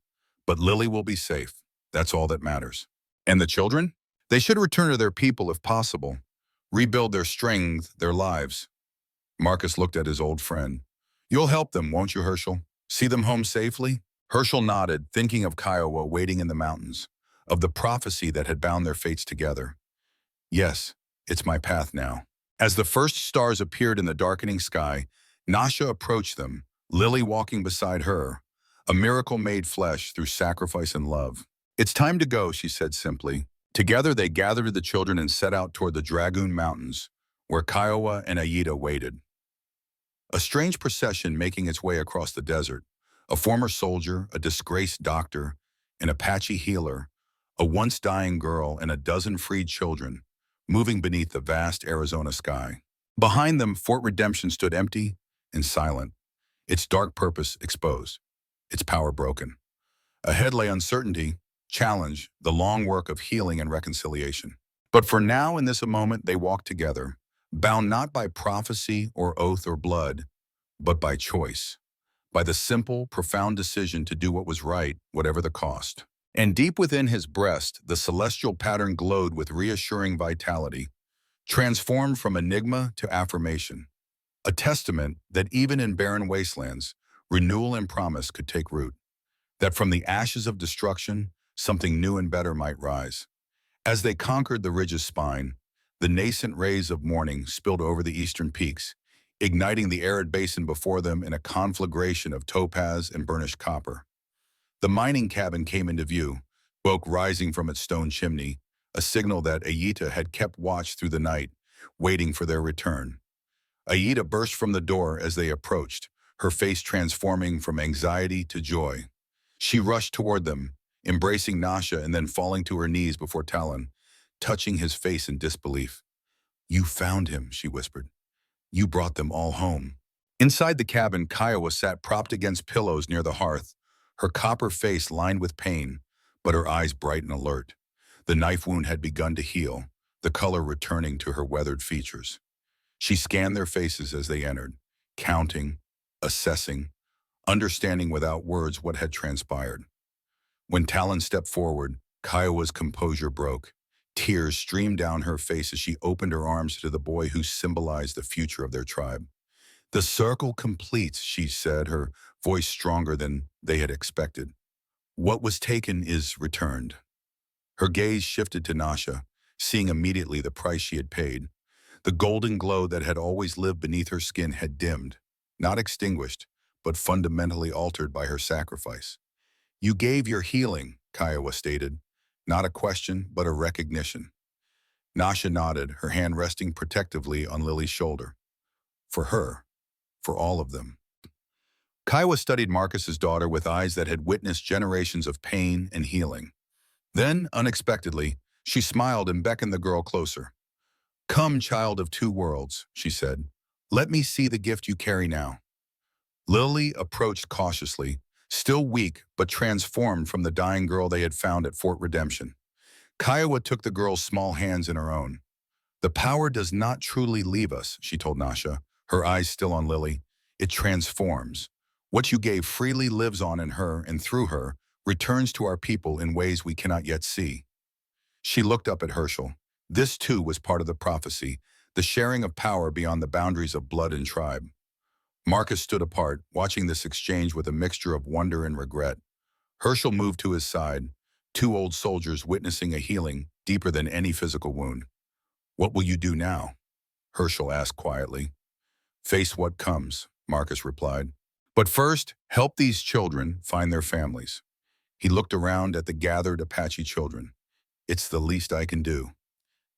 but Lily will be safe. That's all that matters. And the children? They should return to their people if possible, rebuild their strength, their lives. Marcus looked at his old friend. You'll help them, won't you, Herschel? See them home safely? Herschel nodded, thinking of Kiowa waiting in the mountains, of the prophecy that had bound their fates together. Yes, it's my path now. As the first stars appeared in the darkening sky, Nasha approached them, Lily walking beside her, a miracle made flesh through sacrifice and love. It's time to go, she said simply. Together they gathered the children and set out toward the Dragoon Mountains, where Kiowa and Aida waited. A strange procession making its way across the desert. A former soldier, a disgraced doctor, an Apache healer, a once dying girl, and a dozen freed children, moving beneath the vast Arizona sky. Behind them, Fort Redemption stood empty and silent, its dark purpose exposed, its power broken. Ahead lay uncertainty, challenge, the long work of healing and reconciliation. But for now, in this moment, they walked together, bound not by prophecy or oath or blood, but by choice, by the simple, profound decision to do what was right, whatever the cost. And deep within his breast, the celestial pattern glowed with reassuring vitality, transformed from enigma to affirmation, a testament that even in barren wastelands, renewal and promise could take root, that from the ashes of destruction, something new and better might rise. As they conquered the ridge's spine, the nascent rays of morning spilled over the eastern peaks, igniting the arid basin before them in a conflagration of topaz and burnished copper. The mining cabin came into view, smoke rising from its stone chimney, a signal that Aida had kept watch through the night, waiting for their return. Aida burst from the door as they approached, her face transforming from anxiety to joy. She rushed toward them, embracing Nasha and then falling to her knees before Talon, touching his face in disbelief. You found him, she whispered. You brought them all home. Inside the cabin, Kiowa sat propped against pillows near the hearth, her copper face lined with pain, but her eyes bright and alert. The knife wound had begun to heal, the color returning to her weathered features. She scanned their faces as they entered, counting, assessing, understanding without words what had transpired. When Talon stepped forward, Kiowa's composure broke. Tears streamed down her face as she opened her arms to the boy who symbolized the future of their tribe. The circle completes, she said, her voice stronger than they had expected. What was taken is returned. Her gaze shifted to Nasha, seeing immediately the price she had paid. The golden glow that had always lived beneath her skin had dimmed, not extinguished, but fundamentally altered by her sacrifice. You gave your healing, Kiowa stated, not a question, but a recognition. Nasha nodded, her hand resting protectively on Lily's shoulder. For her, for all of them. Kiowa studied Marcus's daughter with eyes that had witnessed generations of pain and healing. Then, unexpectedly, she smiled and beckoned the girl closer. Come, child of two worlds, she said. Let me see the gift you carry now. Lily approached cautiously, still weak but transformed from the dying girl they had found at Fort Redemption. Kiowa took the girl's small hands in her own. The power does not truly leave us, she told Nasha, her eyes still on Lily. It transforms. What you gave freely lives on in her and through her, returns to our people in ways we cannot yet see. She looked up at Herschel. This too was part of the prophecy, the sharing of power beyond the boundaries of blood and tribe. Marcus stood apart, watching this exchange with a mixture of wonder and regret. Herschel moved to his side, two old soldiers witnessing a healing deeper than any physical wound. What will you do now? Herschel asked quietly. Face what comes, Marcus replied. But first, help these children find their families. He looked around at the gathered Apache children. It's the least I can do.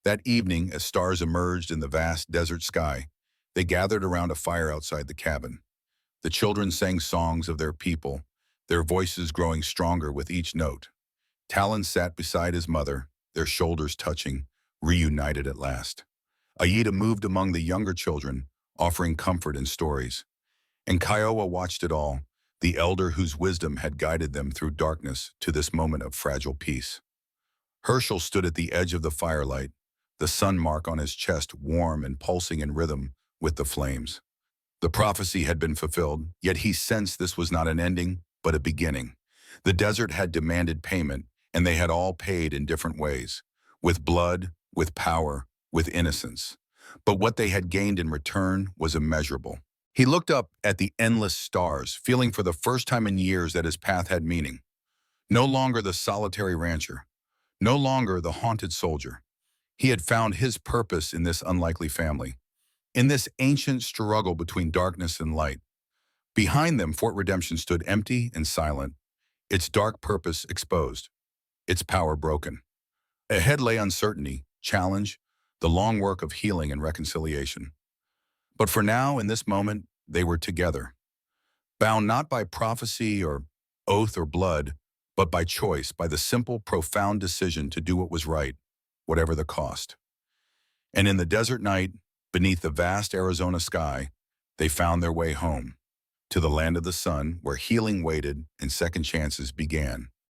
That evening, as stars emerged in the vast desert sky, they gathered around a fire outside the cabin. The children sang songs of their people, their voices growing stronger with each note. Talon sat beside his mother, their shoulders touching, reunited at last. Aida moved among the younger children, offering comfort and stories. And Kiowa watched it all, the elder whose wisdom had guided them through darkness to this moment of fragile peace. Herschel stood at the edge of the firelight, the sun mark on his chest warm and pulsing in rhythm with the flames. The prophecy had been fulfilled, yet he sensed this was not an ending, but a beginning. The desert had demanded payment, and they had all paid in different ways, with blood, with power, with innocence. But what they had gained in return was immeasurable. He looked up at the endless stars, feeling for the first time in years that his path had meaning. No longer the solitary rancher, no longer the haunted soldier. He had found his purpose in this unlikely family, in this ancient struggle between darkness and light. Behind them, Fort Redemption stood empty and silent, its dark purpose exposed, its power broken. Ahead lay uncertainty, challenge, the long work of healing and reconciliation. But for now, in this moment, they were together, bound not by prophecy or oath or blood, but by choice, by the simple, profound decision to do what was right, whatever the cost. And in the desert night, beneath the vast Arizona sky, they found their way home, to the land of the sun, where healing waited and second chances began.